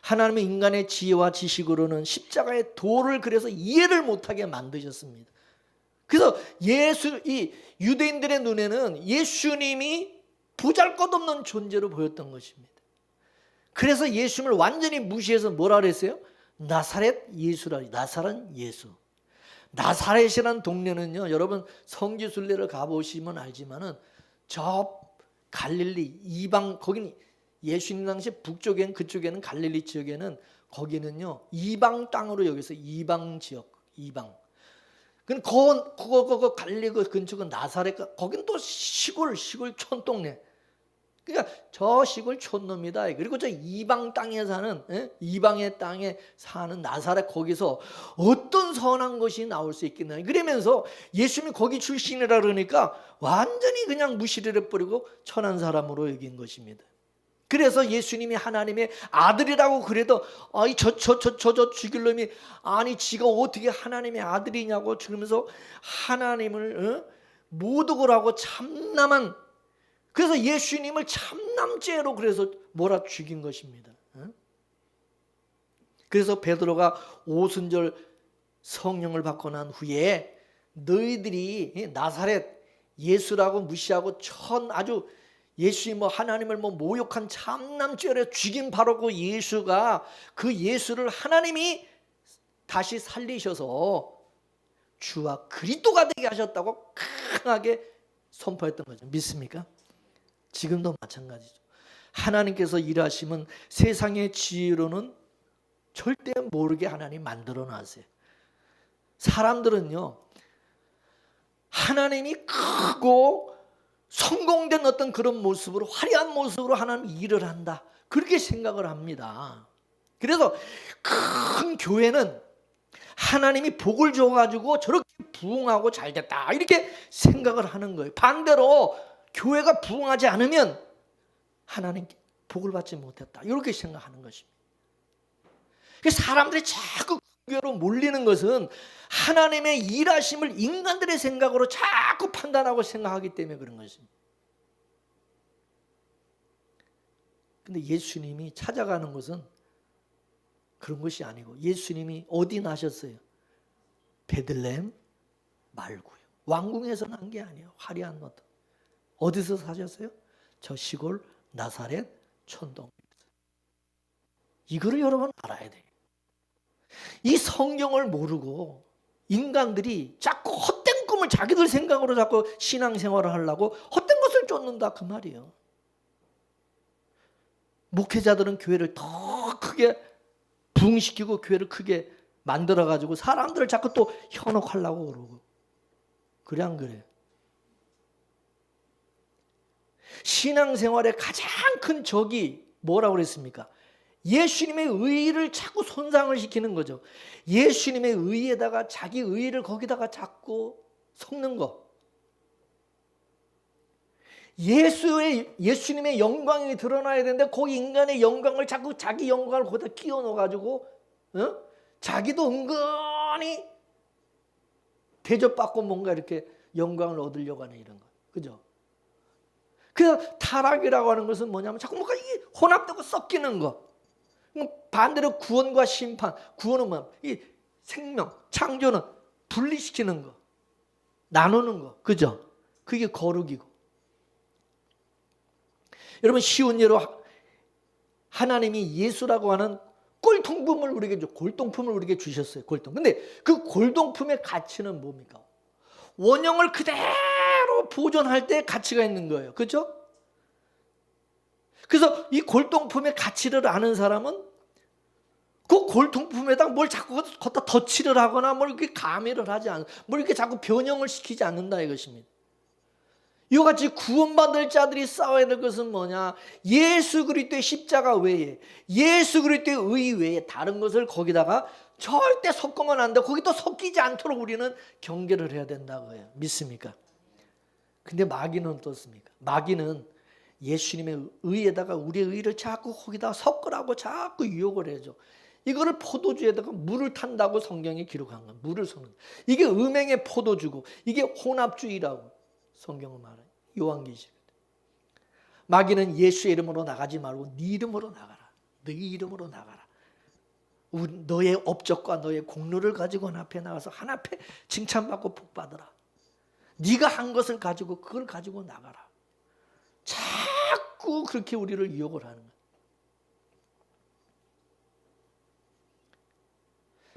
Speaker 1: 하나님은 인간의 지혜와 지식으로는 십자가의 도를 그래서 이해를 못하게 만드셨습니다. 그래서 이 유대인들의 눈에는 예수님이 보잘것없는 존재로 보였던 것입니다. 그래서 예수님을 완전히 무시해서 뭐라 그랬어요? 나사렛 예수라. 나사렛 예수. 나사렛이라는 동네는요, 여러분 성지순례를 가보시면 알지만은 저 갈릴리 이방 거기는 예수님 당시 북쪽엔 그쪽에는 갈릴리 지역에는 거기는요 이방 땅으로 여기서 이방 지역 이방. 그거 갈릴리 그 근처가 나사렛 거긴 또 시골 촌동네. 그러니까 저 시골 촌놈이다. 그리고 저 이방 땅에 사는, 이방의 땅에 사는 나사렛, 거기서 어떤 선한 것이 나올 수 있겠나. 그러면서 예수님이 거기 출신이라 그러니까 완전히 그냥 무시를 해버리고 천한 사람으로 여긴 것입니다. 그래서 예수님이 하나님의 아들이라고 그래도 저 죽일 놈이 아니 지가 어떻게 하나님의 아들이냐고 그러면서 하나님을 모독을 하고 참남한, 그래서 예수님을 참남죄로 그래서 몰아 죽인 것입니다. 그래서 베드로가 오순절 성령을 받고 난 후에 너희들이 나사렛 예수라고 무시하고 아주 예수님 하나님을 모욕한 참남죄로 죽인 바로 그 예수가, 그 예수를 하나님이 다시 살리셔서 주와 그리스도가 되게 하셨다고 강하게 선포했던 거죠. 믿습니까? 지금도 마찬가지죠. 하나님께서 일하시면 세상의 지혜로는 절대 모르게 하나님 만들어 놨어요. 사람들은요, 하나님이 크고 성공된 어떤 그런 모습으로, 화려한 모습으로 하나님 일을 한다, 그렇게 생각을 합니다. 그래서 큰 교회는 하나님이 복을 줘가지고 저렇게 부흥하고 잘됐다, 이렇게 생각을 하는 거예요. 반대로 교회가 부흥하지 않으면 하나님께 복을 받지 못했다, 이렇게 생각하는 것입니다. 사람들이 자꾸 교회로 몰리는 것은 하나님의 일하심을 인간들의 생각으로 자꾸 판단하고 생각하기 때문에 그런 것입니다. 근데 예수님이 찾아가는 것은 그런 것이 아니고, 예수님이 어디 나셨어요? 베들레헴 말고요. 왕궁에서 난 게 아니에요. 화려한 것. 어디서 사셨어요? 저 시골 나사렛 촌동. 이거를 여러분 알아야 돼요. 이 성경을 모르고 인간들이 자꾸 헛된 꿈을 자기들 생각으로 자꾸 신앙생활을 하려고 헛된 것을 쫓는다, 그 말이에요. 목회자들은 교회를 더 크게 부흥시키고 교회를 크게 만들어가지고 사람들을 자꾸 또 현혹하려고 그러고, 그래 안 그래요? 신앙생활의 가장 큰 적이 뭐라고 그랬습니까? 예수님의 의의를 자꾸 손상을 시키는 거죠. 예수님의 의의에다가 자기 의의를 거기다가 자꾸 섞는 거. 예수님의 영광이 드러나야 되는데 그 인간의 영광을 자꾸 자기 영광을 거기다 끼워 넣어가지고 자기도 은근히 대접받고 뭔가 이렇게 영광을 얻으려고 하는 이런 거. 그죠? 그 타락이라고 하는 것은 뭐냐면 자꾸 뭔가 이게 혼합되고 섞이는 거. 반대로 구원과 심판, 구원은 뭐야? 이 생명, 창조는 분리시키는 거, 나누는 거, 그죠? 그게 거룩이고. 여러분, 쉬운 예로 하나님이 예수라고 하는 골동품을 우리에게 골동품을 우리에게 주셨어요. 골동. 근데 그 골동품의 가치는 뭡니까? 원형을 그대로 보존할 때 가치가 있는 거예요. 그렇죠? 그래서 이 골동품의 가치를 아는 사람은 그 골동품에다 뭘 자꾸 걷다 덧칠을 하거나 뭘 이렇게 가미를 하지 않아, 뭘 이렇게 자꾸 변형을 시키지 않는다, 이것입니다. 이와 같이 구원받을 자들이 싸워야 될 것은 뭐냐? 예수 그리스도의 십자가 외에, 예수 그리스도의 의 외에 다른 것을 거기다가 절대 섞으면 안 돼. 거기 또 섞이지 않도록 우리는 경계를 해야 된다고요. 믿습니까? 근데 마귀는 어떻습니까? 마귀는 예수님의 의에다가 우리의 의를 자꾸 거기다가 섞으라고 자꾸 유혹을 해줘. 이거를 포도주에다가 물을 탄다고 성경에 기록한 거야. 물을 섞는. 이게 음행의 포도주고 이게 혼합주의라고 성경은 말해요. 요한계시록. 마귀는 예수의 이름으로 나가지 말고 네 이름으로 나가라. 네 이름으로 나가라. 너의 업적과 너의 공로를 가지고 앞에 나가서 하나 앞에 칭찬받고 복받으라. 네가 한 것을 가지고 그걸 가지고 나가라. 자꾸 그렇게 우리를 유혹을 하는 거예요.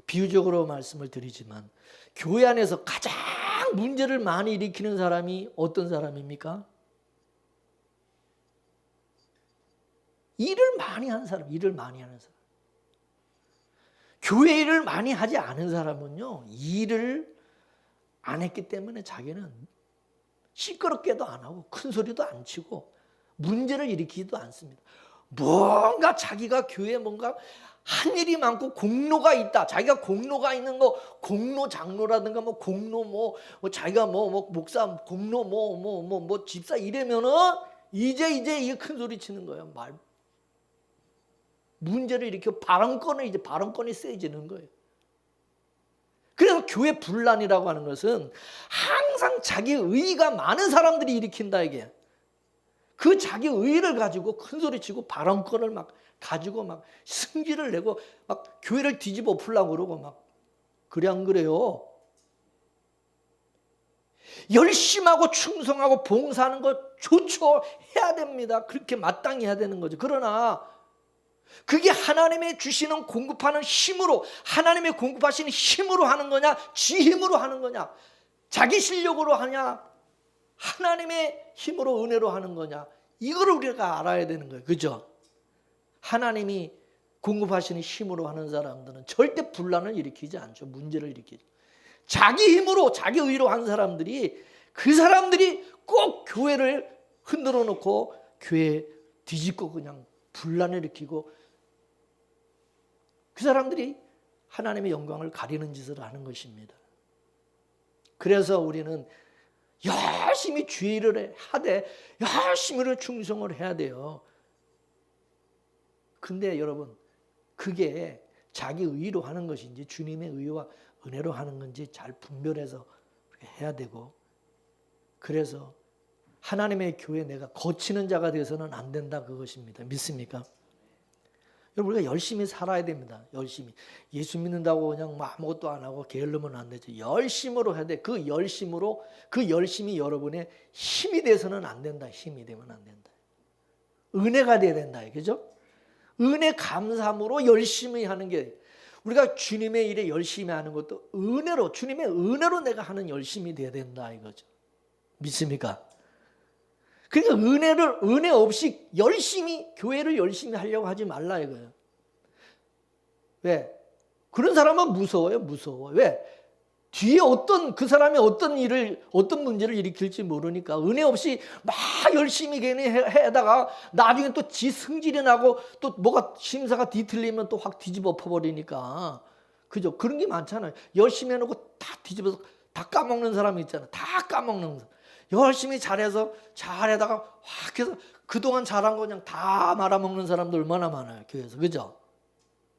Speaker 1: 비유적으로 말씀을 드리지만 교회 안에서 가장 문제를 많이 일으키는 사람이 어떤 사람입니까? 일을 많이 하는 사람, 일을 많이 하는 사람. 교회 일을 많이 하지 않은 사람은요, 일을 안 했기 때문에 자기는 시끄럽게도 안 하고 큰 소리도 안 치고 문제를 일으키지도 않습니다. 뭔가 자기가 교회에 뭔가 한 일이 많고 공로가 있다. 자기가 공로가 있는 거, 공로 장로라든가 뭐 공로 뭐 자기가 뭐 목사 공로 뭐 집사 이러면은 이제 이게 큰 소리 치는 거예요. 문제를 일으켜 발언권이 세지는 거예요. 그래서 교회 분란이라고 하는 것은 항상 자기 의의가 많은 사람들이 일으킨다 이게. 그 자기 의의를 가지고 큰 소리 치고 발언권을 막 가지고 막 승기를 내고 막 교회를 뒤집어 엎으려고 그러고 막 그래 안 그래요? 열심하고 충성하고 봉사하는 거 좋죠. 해야 됩니다. 그렇게 마땅히 해야 되는 거죠. 그러나 그게 하나님의 주시는 공급하는 힘으로, 하나님의 공급하시는 힘으로 하는 거냐, 지 힘으로 하는 거냐, 자기 실력으로 하냐, 하나님의 힘으로 은혜로 하는 거냐, 이거를 우리가 알아야 되는 거예요. 그죠? 하나님이 공급하시는 힘으로 하는 사람들은 절대 분란을 일으키지 않죠. 문제를 일으키죠. 자기 힘으로, 자기 의로 하는 사람들이, 그 사람들이 꼭 교회를 흔들어 놓고 교회 뒤집고 그냥 분란을 일으키고, 그 사람들이 하나님의 영광을 가리는 짓을 하는 것입니다. 그래서 우리는 열심히 주의를 하되 열심히 충성을 해야 돼요. 근데 여러분, 그게 자기 의로 하는 것인지 주님의 의와 은혜로 하는 건지 잘 분별해서 해야 되고, 그래서 하나님의 교회에 내가 거치는 자가 되어서는 안 된다, 그것입니다. 믿습니까? 여러분, 우리가 열심히 살아야 됩니다. 열심히. 예수 믿는다고 그냥 뭐 아무것도 안 하고 게을르면 안 되죠. 열심으로 해야 돼. 그 열심이 여러분의 힘이 돼서는 안 된다. 힘이 되면 안 된다. 은혜가 돼야 된다. 그죠? 은혜 감사함으로 열심히 하는 게, 우리가 주님의 일에 열심히 하는 것도 은혜로, 주님의 은혜로 내가 하는 열심이 돼야 된다 이거죠. 믿습니까? 그러니까 은혜 없이 교회를 열심히 하려고 하지 말라 이거예요. 왜? 그런 사람은 무서워. 왜? 뒤에 그 사람이 어떤 문제를 일으킬지 모르니까 은혜 없이 막 열심히 괜히 해다가 나중에 또 지 승질이 나고 또 뭐가 심사가 뒤틀리면 또 확 뒤집어 엎어버리니까. 그죠? 그런 게 많잖아요. 열심히 해놓고 다 뒤집어서 다 까먹는 사람이 있잖아요. 다 까먹는 사람. 열심히 잘하다가 확 해서 그동안 잘한 거 그냥 다 말아먹는 사람도 얼마나 많아요, 교회에서. 그죠?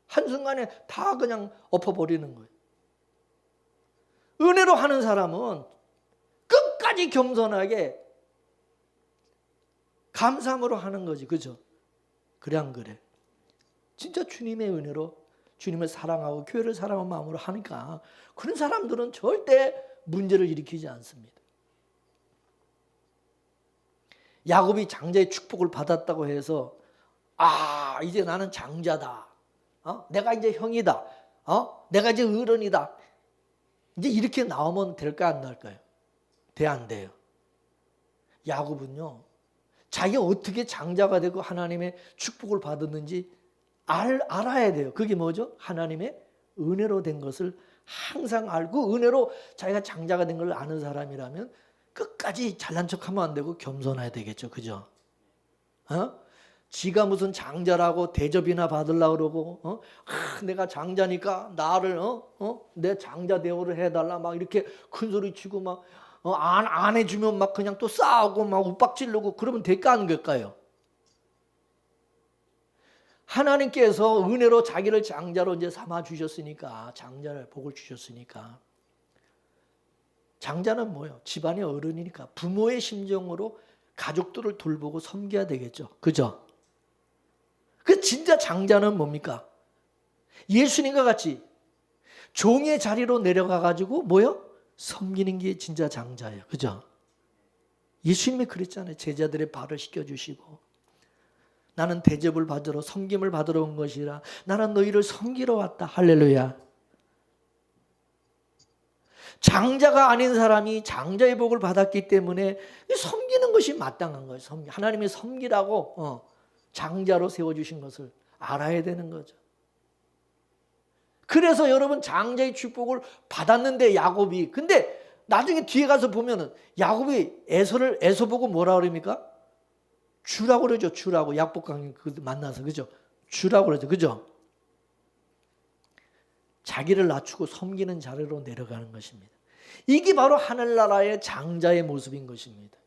Speaker 1: 한순간에 다 그냥 엎어버리는 거예요. 은혜로 하는 사람은 끝까지 겸손하게 감사함으로 하는 거지. 그죠? 그래 안 그래? 진짜 주님의 은혜로 주님을 사랑하고 교회를 사랑하는 마음으로 하니까 그런 사람들은 절대 문제를 일으키지 않습니다. 야곱이 장자의 축복을 받았다고 해서 이제 나는 장자다. 내가 이제 형이다. 내가 이제 어른이다. 이제 이렇게 나오면 될까 안 될까요? 안 돼요. 야곱은요, 자기가 어떻게 장자가 되고 하나님의 축복을 받았는지 알아야 돼요. 그게 뭐죠? 하나님의 은혜로 된 것을 항상 알고, 은혜로 자기가 장자가 된 걸 아는 사람이라면 끝까지 잘난 척하면 안 되고 겸손해야 되겠죠. 그죠? 지가 무슨 장자라고 대접이나 받으려고 그러고, 내가 장자니까 나를, 내 장자 대우를 해달라 막 이렇게 큰 소리 치고 막, 안 해주면 막 그냥 또 싸우고 막 윽박지르고 그러면 될까 안 될까요? 하나님께서 은혜로 자기를 장자로 이제 삼아 주셨으니까, 장자를 복을 주셨으니까, 장자는 뭐예요? 집안의 어른이니까 부모의 심정으로 가족들을 돌보고 섬겨야 되겠죠. 그죠? 그 진짜 장자는 뭡니까? 예수님과 같이 종의 자리로 내려가가지고 뭐요? 섬기는 게 진짜 장자예요. 그죠? 예수님이 그랬잖아요. 제자들의 발을 씻겨주시고, 나는 대접을 받으러, 섬김을 받으러 온 것이라 나는 너희를 섬기러 왔다. 할렐루야. 장자가 아닌 사람이 장자의 복을 받았기 때문에 섬기는 것이 마땅한 거예요. 하나님이 섬기라고 장자로 세워주신 것을 알아야 되는 거죠. 그래서 여러분, 장자의 축복을 받았는데 야곱이, 근데 나중에 뒤에 가서 보면은 야곱이 에서 보고 뭐라 그럽니까? 주라고 그러죠. 주라고. 약복강 만나서, 그죠? 주라고 그러죠. 그죠? 자기를 낮추고 섬기는 자리로 내려가는 것입니다. 이게 바로 하늘나라의 장자의 모습인 것입니다.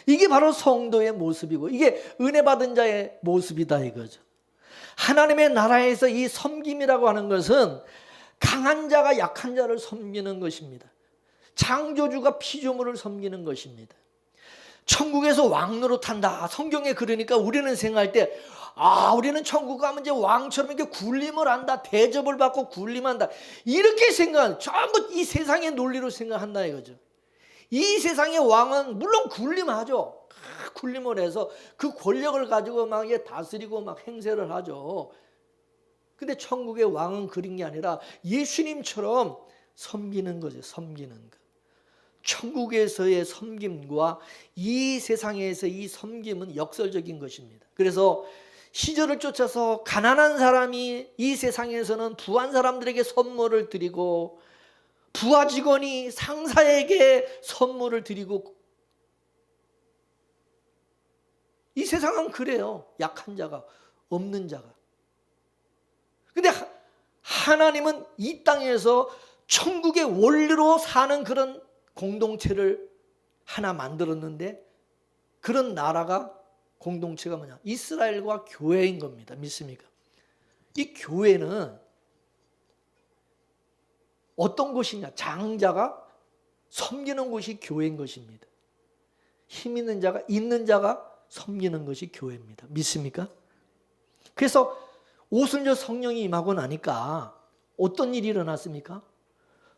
Speaker 1: 이게 바로 성도의 모습이고, 이게 은혜 받은 자의 모습이다 이거죠. 하나님의 나라에서 이 섬김이라고 하는 것은 강한 자가 약한 자를 섬기는 것입니다. 창조주가 피조물을 섬기는 것입니다. 천국에서 왕 노릇한다. 성경에 그러니까 우리는 생각할 때, 우리는 천국 가면 이제 왕처럼 이렇게 군림을 한다. 대접을 받고 군림한다. 이렇게 생각한, 전부 이 세상의 논리로 생각한다 이거죠. 이 세상의 왕은 물론 군림하죠. 군림을 해서 그 권력을 가지고 막 다스리고 막 행세를 하죠. 근데 천국의 왕은 그런 게 아니라 예수님처럼 섬기는 거죠. 섬기는 거. 천국에서의 섬김과 이 세상에서 이 섬김은 역설적인 것입니다. 그래서 시절을 쫓아서 가난한 사람이 이 세상에서는 부한 사람들에게 선물을 드리고, 부하 직원이 상사에게 선물을 드리고, 이 세상은 그래요. 약한 자가, 없는 자가. 근데 하나님은 이 땅에서 천국의 원리로 사는 그런 공동체를 하나 만들었는데, 그런 나라가, 공동체가 뭐냐? 이스라엘과 교회인 겁니다. 믿습니까? 이 교회는 어떤 곳이냐? 장자가 섬기는 곳이 교회인 것입니다. 힘 있는 자가 섬기는 것이 교회입니다. 믿습니까? 그래서 오순절 성령이 임하고 나니까 어떤 일이 일어났습니까?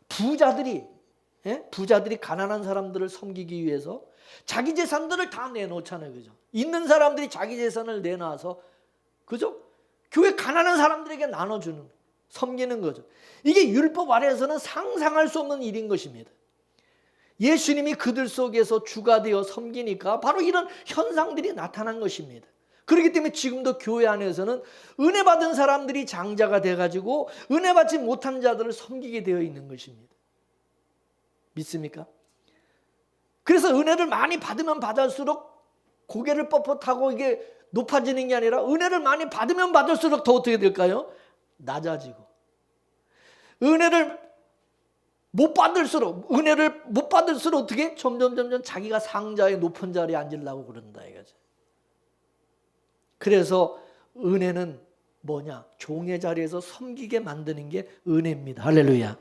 Speaker 1: 부자들이 가난한 사람들을 섬기기 위해서 자기 재산들을 다 내놓잖아요. 그죠? 있는 사람들이 자기 재산을 내놔서, 그죠? 교회 가난한 사람들에게 나눠주는, 섬기는 거죠. 이게 율법 아래에서는 상상할 수 없는 일인 것입니다. 예수님이 그들 속에서 주가 되어 섬기니까 바로 이런 현상들이 나타난 것입니다. 그렇기 때문에 지금도 교회 안에서는 은혜 받은 사람들이 장자가 돼가지고 은혜 받지 못한 자들을 섬기게 되어 있는 것입니다. 믿습니까? 그래서 은혜를 많이 받으면 받을수록 고개를 뻣뻣하고 이게 높아지는 게 아니라, 은혜를 많이 받으면 받을수록 더 어떻게 될까요? 낮아지고, 은혜를 못 받을수록 어떻게? 점점 자기가 상자의 높은 자리에 앉으려고 그런다 이거죠. 그래서 은혜는 뭐냐? 종의 자리에서 섬기게 만드는 게 은혜입니다. 할렐루야.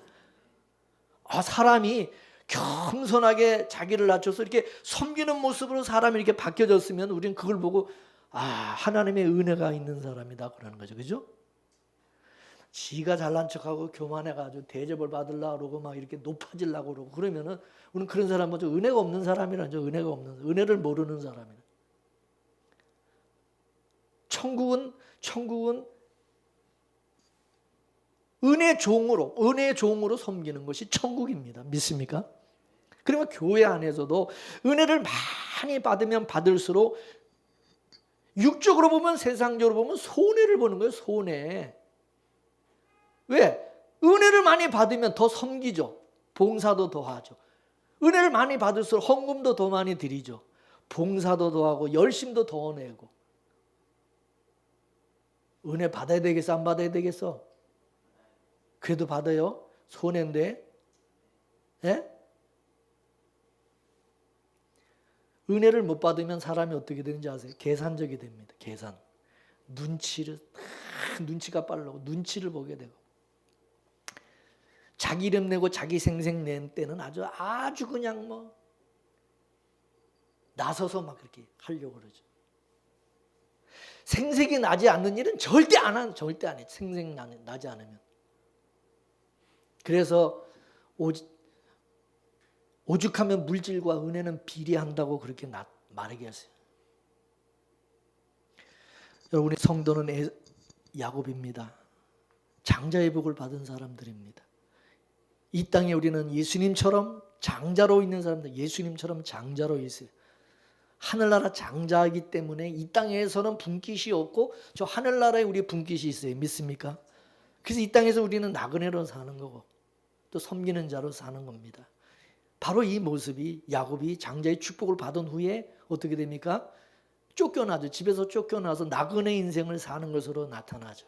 Speaker 1: 사람이 겸손하게 자기를 낮춰서 이렇게 섬기는 모습으로 사람이 이렇게 바뀌어졌으면 우리는 그걸 보고 하나님의 은혜가 있는 사람이다 그러는 거죠. 그죠? 지가 잘난 척하고 교만해가지고 대접을 받으려고 그러고 막 이렇게 높아지려고 그러고 그러면은 우리는 그런 사람 먼저 은혜가 없는 사람이라죠. 은혜를 모르는 사람이라. 천국은 은혜의 종으로 섬기는 것이 천국입니다. 믿습니까? 그러면 교회 안에서도 은혜를 많이 받으면 받을수록 육적으로 보면, 세상적으로 보면 손해를 보는 거예요. 손해. 왜? 은혜를 많이 받으면 더 섬기죠. 봉사도 더 하죠. 은혜를 많이 받을수록 헌금도 더 많이 드리죠. 봉사도 더 하고 열심도 더 내고. 은혜 받아야 되겠어? 안 받아야 되겠어? 그래도 받아요? 손해인데. 예? 은혜를 못 받으면 사람이 어떻게 되는지 아세요? 계산적이 됩니다. 계산. 눈치가 빠르고 눈치를 보게 되고. 자기 이름 내고 자기 생색 낸 때는 아주 그냥 나서서 막 그렇게 하려고 그러죠. 생색이 나지 않는 일은 절대 안 해. 생색 나지 않으면. 그래서 오죽하면 물질과 은혜는 비례한다고 그렇게 말하게 했어요. 여러분의 성도는 야곱입니다. 장자의 복을 받은 사람들입니다. 이 땅에 우리는 예수님처럼 장자로 있는 사람들, 예수님처럼 장자로 있어요. 하늘나라 장자이기 때문에 이 땅에서는 분깃이 없고 저 하늘나라에 우리 분깃이 있어요. 믿습니까? 그래서 이 땅에서 우리는 나그네로 사는 거고 또 섬기는 자로 사는 겁니다. 바로 이 모습이 야곱이 장자의 축복을 받은 후에 어떻게 됩니까? 쫓겨나죠. 집에서 쫓겨나서 나그네 인생을 사는 것으로 나타나죠.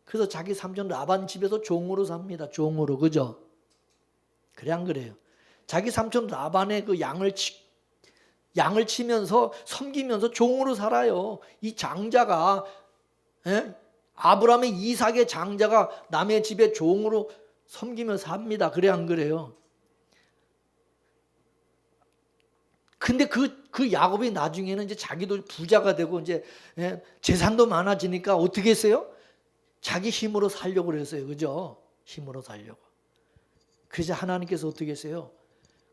Speaker 1: 그래서 자기 삼촌 라반 집에서 종으로 삽니다. 종으로. 그죠? 그래 안 그래요? 자기 삼촌 라반의 그 양을 치면서 섬기면서 종으로 살아요. 이 장자가, 아브라함의 이삭의 장자가 남의 집에 종으로 섬기며 삽니다. 그래 안 그래요? 근데 그 야곱이 나중에는 이제 자기도 부자가 되고 이제 재산도 많아지니까 어떻게 했어요? 자기 힘으로 살려고 그랬어요. 그죠? 힘으로 살려고. 그래서 하나님께서 어떻게 했어요?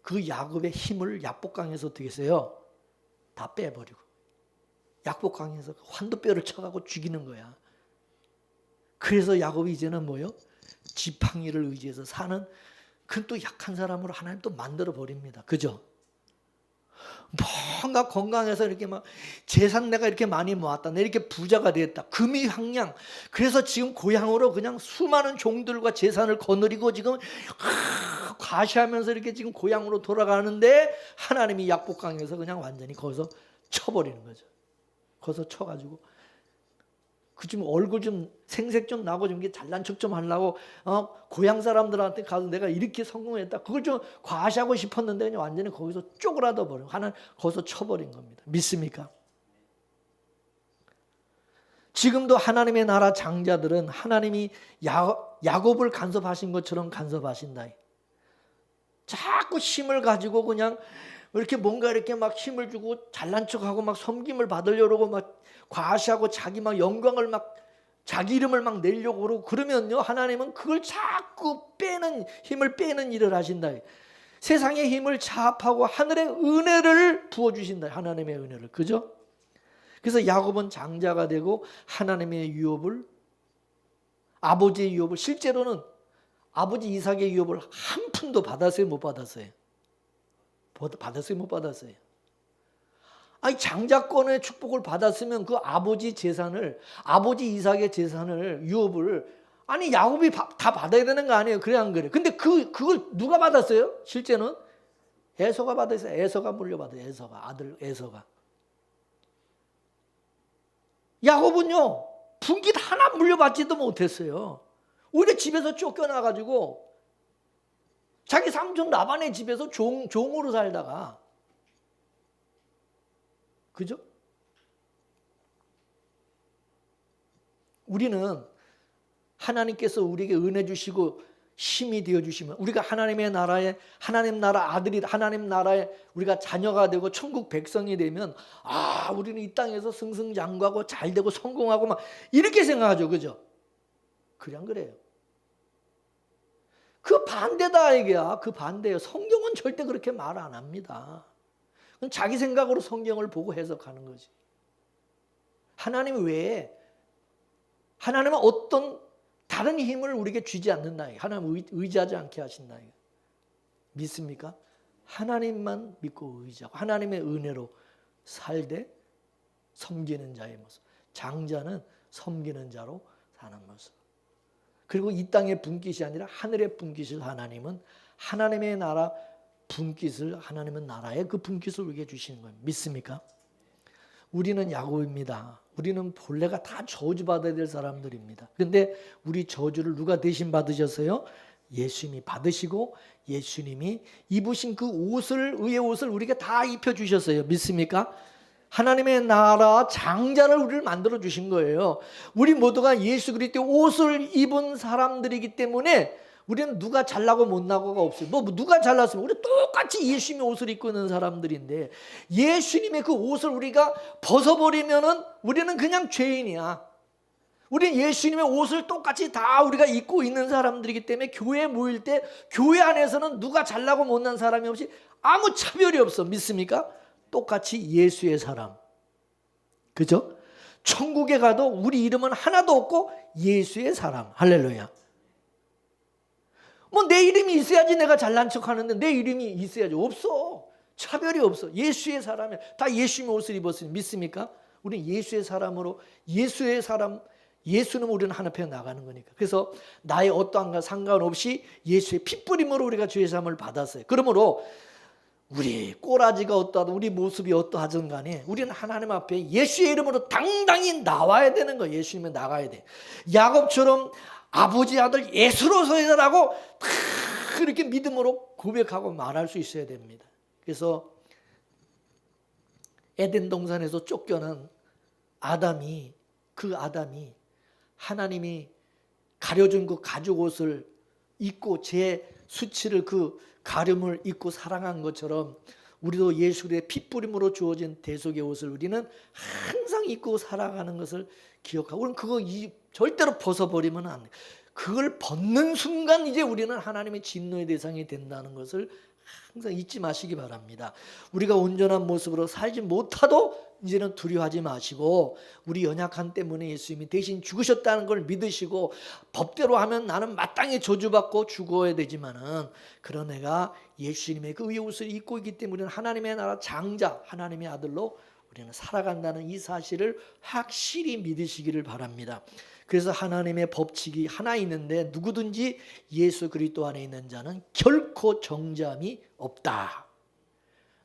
Speaker 1: 그 야곱의 힘을 약복강에서 어떻게 했어요? 다 빼버리고. 약복강에서 환도뼈를 쳐가고 죽이는 거야. 그래서 야곱이 이제는 뭐요? 지팡이를 의지해서 사는, 그건 또 약한 사람으로 하나님 또 만들어 버립니다. 그죠? 뭔가 건강해서 이렇게 막 재산 내가 이렇게 많이 모았다. 내가 이렇게 부자가 되었다. 금이 황량. 그래서 지금 고향으로 그냥 수많은 종들과 재산을 거느리고 지금 과시하면서 이렇게 지금 고향으로 돌아가는데 하나님이 약복강에서 그냥 완전히 거기서 쳐버리는 거죠. 거기서 쳐가지고 그 좀 얼굴 좀 생색 좀 나고 좀 잘난 척 좀 하려고 고향 사람들한테 가서 내가 이렇게 성공했다. 그걸 좀 과시하고 싶었는데 그냥 완전히 거기서 쪼그라져 버려. 하나님 거기서 쳐버린 겁니다. 믿습니까? 지금도 하나님의 나라 장자들은 하나님이 야곱을 간섭하신 것처럼 간섭하신다. 자꾸 힘을 가지고 그냥 이렇게 뭔가 이렇게 막 힘을 주고 잘난 척하고 막 섬김을 받으려고 막 과시하고 자기 막 영광을 막 자기 이름을 막 내려고 그러고 그러면요, 하나님은 그걸 자꾸 빼는, 힘을 빼는 일을 하신다. 세상의 힘을 차압하고 하늘의 은혜를 부어주신다. 하나님의 은혜를. 그죠? 그래서 야곱은 장자가 되고 하나님의 유업을, 아버지의 유업을, 실제로는 아버지 이삭의 유업을 한 푼도 받았어요? 못 받았어요? 받았어요? 못 받았어요? 아니, 장자권의 축복을 받았으면 그 아버지 재산을, 아버지 이삭의 재산을, 유업을, 아니 야곱이 다 받아야 되는 거 아니에요? 그래 안 그래? 근데 그걸 누가 받았어요? 실제는 에서가 받았어요. 에서가 물려받아요. 에서가, 아들 에서가. 야곱은요, 분깃 하나 물려받지도 못했어요. 오히려 집에서 쫓겨나가지고 자기 삼촌 라반의 집에서 종으로 살다가, 그죠? 우리는 하나님께서 우리에게 은혜 주시고 힘이 되어 주시면 우리가 하나님의 나라에, 하나님 나라 아들이, 하나님 나라에 우리가 자녀가 되고 천국 백성이 되면, 우리는 이 땅에서 승승장구하고 잘 되고 성공하고 막 이렇게 생각하죠. 그죠? 그래 안 그래요? 그 반대다 이게야. 그 반대예요. 성경은 절대 그렇게 말 안 합니다. 그건 자기 생각으로 성경을 보고 해석하는 거지. 하나님 외에, 하나님은 어떤 다른 힘을 우리에게 주지 않는다. 하나님 의지하지 않게 하신다. 믿습니까? 하나님만 믿고 의지하고 하나님의 은혜로 살되 섬기는 자의 모습. 장자는 섬기는 자로 사는 모습. 그리고 이 땅의 분깃이 아니라 하늘의 분깃을, 하나님은 하나님의 나라 분깃을, 하나님은 나라의 그 분깃을 우리에게 주시는 거예요. 믿습니까? 우리는 야곱입니다. 우리는 본래가 다 저주받아야 될 사람들입니다. 그런데 우리 저주를 누가 대신 받으셨어요? 예수님이 받으시고 예수님이 입으신 그 옷을, 의의 옷을 우리에게 다 입혀주셨어요. 믿습니까? 하나님의 나라 장자를 우리를 만들어 주신 거예요. 우리 모두가 예수 그리스도의 옷을 입은 사람들이기 때문에 우리는 누가 잘나고 못나고가 없어요. 누가 잘났으면 우리 똑같이 예수님의 옷을 입고 있는 사람들인데, 예수님의 그 옷을 우리가 벗어버리면은 우리는 그냥 죄인이야. 우리는 예수님의 옷을 똑같이 다 우리가 입고 있는 사람들이기 때문에 교회에 모일 때 교회 안에서는 누가 잘나고 못난 사람이 없이 아무 차별이 없어. 믿습니까? 똑같이 예수의 사람. 그죠? 천국에 가도 우리 이름은 하나도 없고 예수의 사람. 할렐루야. 내 이름이 있어야지 내가 잘난 척 하는데 내 이름이 있어야지. 없어. 차별이 없어. 예수의 사람이 다 예수님의 옷을 입었으니. 믿습니까? 우리는 예수의 사람으로, 예수의 사람, 예수는 우리는 하나편 나가는 거니까. 그래서 나의 어떠한 것 상관없이 예수의 핏부림으로 우리가 죄 사함을 받았어요. 그러므로 우리 꼬라지가 어떠하든 우리 모습이 어떠하든 간에 우리는 하나님 앞에 예수의 이름으로 당당히 나와야 되는 거예요. 예수님에 나가야 돼. 야곱처럼 아버지 아들 예수로서이다라고 이렇게 믿음으로 고백하고 말할 수 있어야 됩니다. 그래서 에덴 동산에서 쫓겨난 아담이 하나님이 가려준 그 가죽 옷을 입고 제 수치를 그 가름을 입고 사랑한 것처럼 우리도 예수 그리스도의 핏부림으로 주어진 대속의 옷을 우리는 항상 입고 살아가는 것을 기억하고, 우리는 그거 절대로 벗어버리면 안 돼. 그걸 벗는 순간 이제 우리는 하나님의 진노의 대상이 된다는 것을 항상 잊지 마시기 바랍니다. 우리가 온전한 모습으로 살지 못하도 이제는 두려워하지 마시고, 우리 연약함 때문에 예수님이 대신 죽으셨다는 걸 믿으시고, 법대로 하면 나는 마땅히 저주받고 죽어야 되지만은 그런 내가 예수님의 그 의의 옷을 입고 있기 때문에 하나님의 나라 장자, 하나님의 아들로 우리는 살아간다는 이 사실을 확실히 믿으시기를 바랍니다. 그래서 하나님의 법칙이 하나 있는데, 누구든지 예수 그리스도 안에 있는 자는 결코 정죄함이 없다.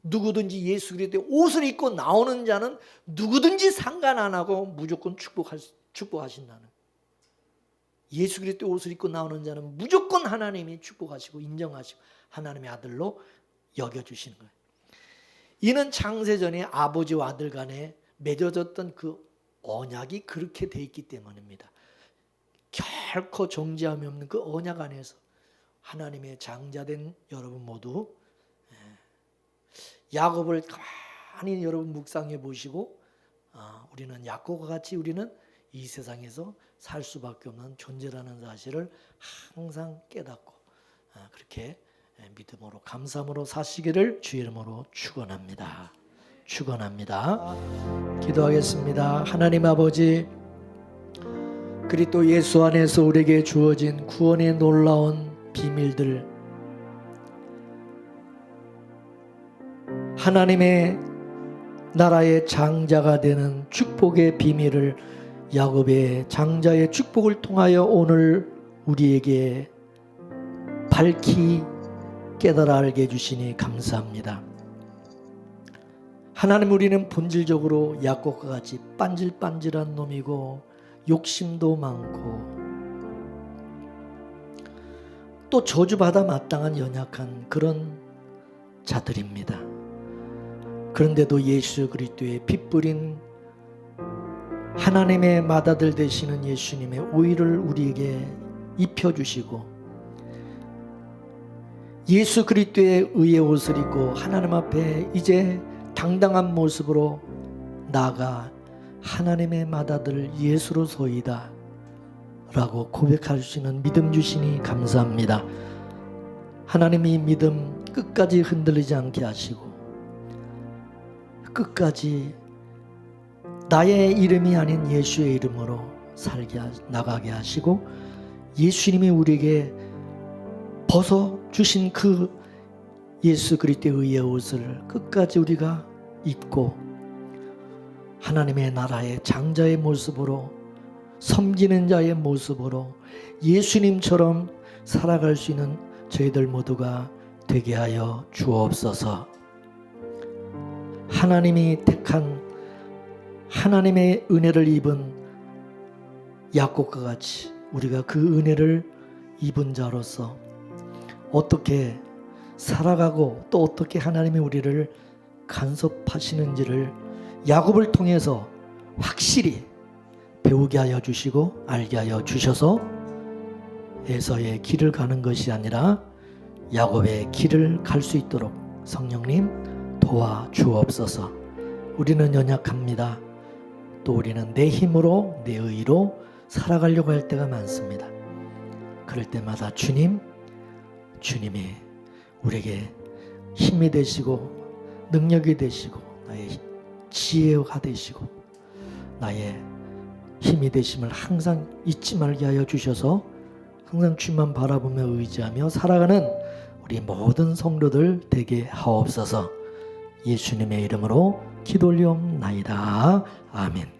Speaker 1: 누구든지 예수 그리스도의 옷을 입고 나오는 자는 누구든지 상관 안 하고 무조건 축복하신다는, 예수 그리스도의 옷을 입고 나오는 자는 무조건 하나님이 축복하시고 인정하시고 하나님의 아들로 여겨주시는 거예요. 이는 창세전에 아버지와 아들 간에 맺어졌던 그 언약이 그렇게 돼 있기 때문입니다. 결코 정죄함이 없는 그 언약 안에서 하나님의 장자된 여러분 모두, 야곱을 가만히 여러분 묵상해 보시고, 우리는 야곱과 같이 우리는 이 세상에서 살 수밖에 없는 존재라는 사실을 항상 깨닫고 그렇게 믿음으로 감사함으로 사시기를 주의 이름으로 축원합니다. 기도하겠습니다. 하나님 아버지, 그리스도 예수 안에서 우리에게 주어진 구원의 놀라운 비밀들, 하나님의 나라의 장자가 되는 축복의 비밀을 야곱의 장자의 축복을 통하여 오늘 우리에게 밝히 깨달아 알게 해주시니 감사합니다. 하나님, 우리는 본질적으로 야곱과 같이 빤질빤질한 놈이고 욕심도 많고 또 저주받아 마땅한 연약한 그런 자들입니다. 그런데도 예수 그리스도의 피 뿌린 하나님의 맏아들 되시는 예수님의 오일을 우리에게 입혀주시고, 예수 그리스도의 의의 옷을 입고 하나님 앞에 이제 당당한 모습으로 나아가 하나님의 맏아들 예수로소이다 라고 고백할 수 있는 믿음 주시니 감사합니다. 하나님이 믿음 끝까지 흔들리지 않게 하시고, 끝까지 나의 이름이 아닌 예수의 이름으로 나가게 하시고, 예수님이 우리에게 벗어주신 그 예수 그리스도의 의의 옷을 끝까지 우리가 입고 하나님의 나라의 장자의 모습으로, 섬기는 자의 모습으로 예수님처럼 살아갈 수 있는 저희들 모두가 되게 하여 주옵소서. 하나님이 택한 하나님의 은혜를 입은 야곱과 같이 우리가 그 은혜를 입은 자로서 어떻게 살아가고 또 어떻게 하나님이 우리를 간섭하시는지를 야곱을 통해서 확실히 배우게 하여 주시고 알게 하여 주셔서 에서의 길을 가는 것이 아니라 야곱의 길을 갈 수 있도록 성령님 도와주옵소서. 우리는 연약합니다. 또 우리는 내 힘으로 내 의로 살아가려고 할 때가 많습니다. 그럴 때마다 주님이 우리에게 힘이 되시고 능력이 되시고 나의 지혜가 되시고 나의 힘이 되심을 항상 잊지 말게 하여 주셔서 항상 주만 바라보며 의지하며 살아가는 우리 모든 성도들 되게 하옵소서. 예수님의 이름으로 기도 올리옵나이다. 아멘.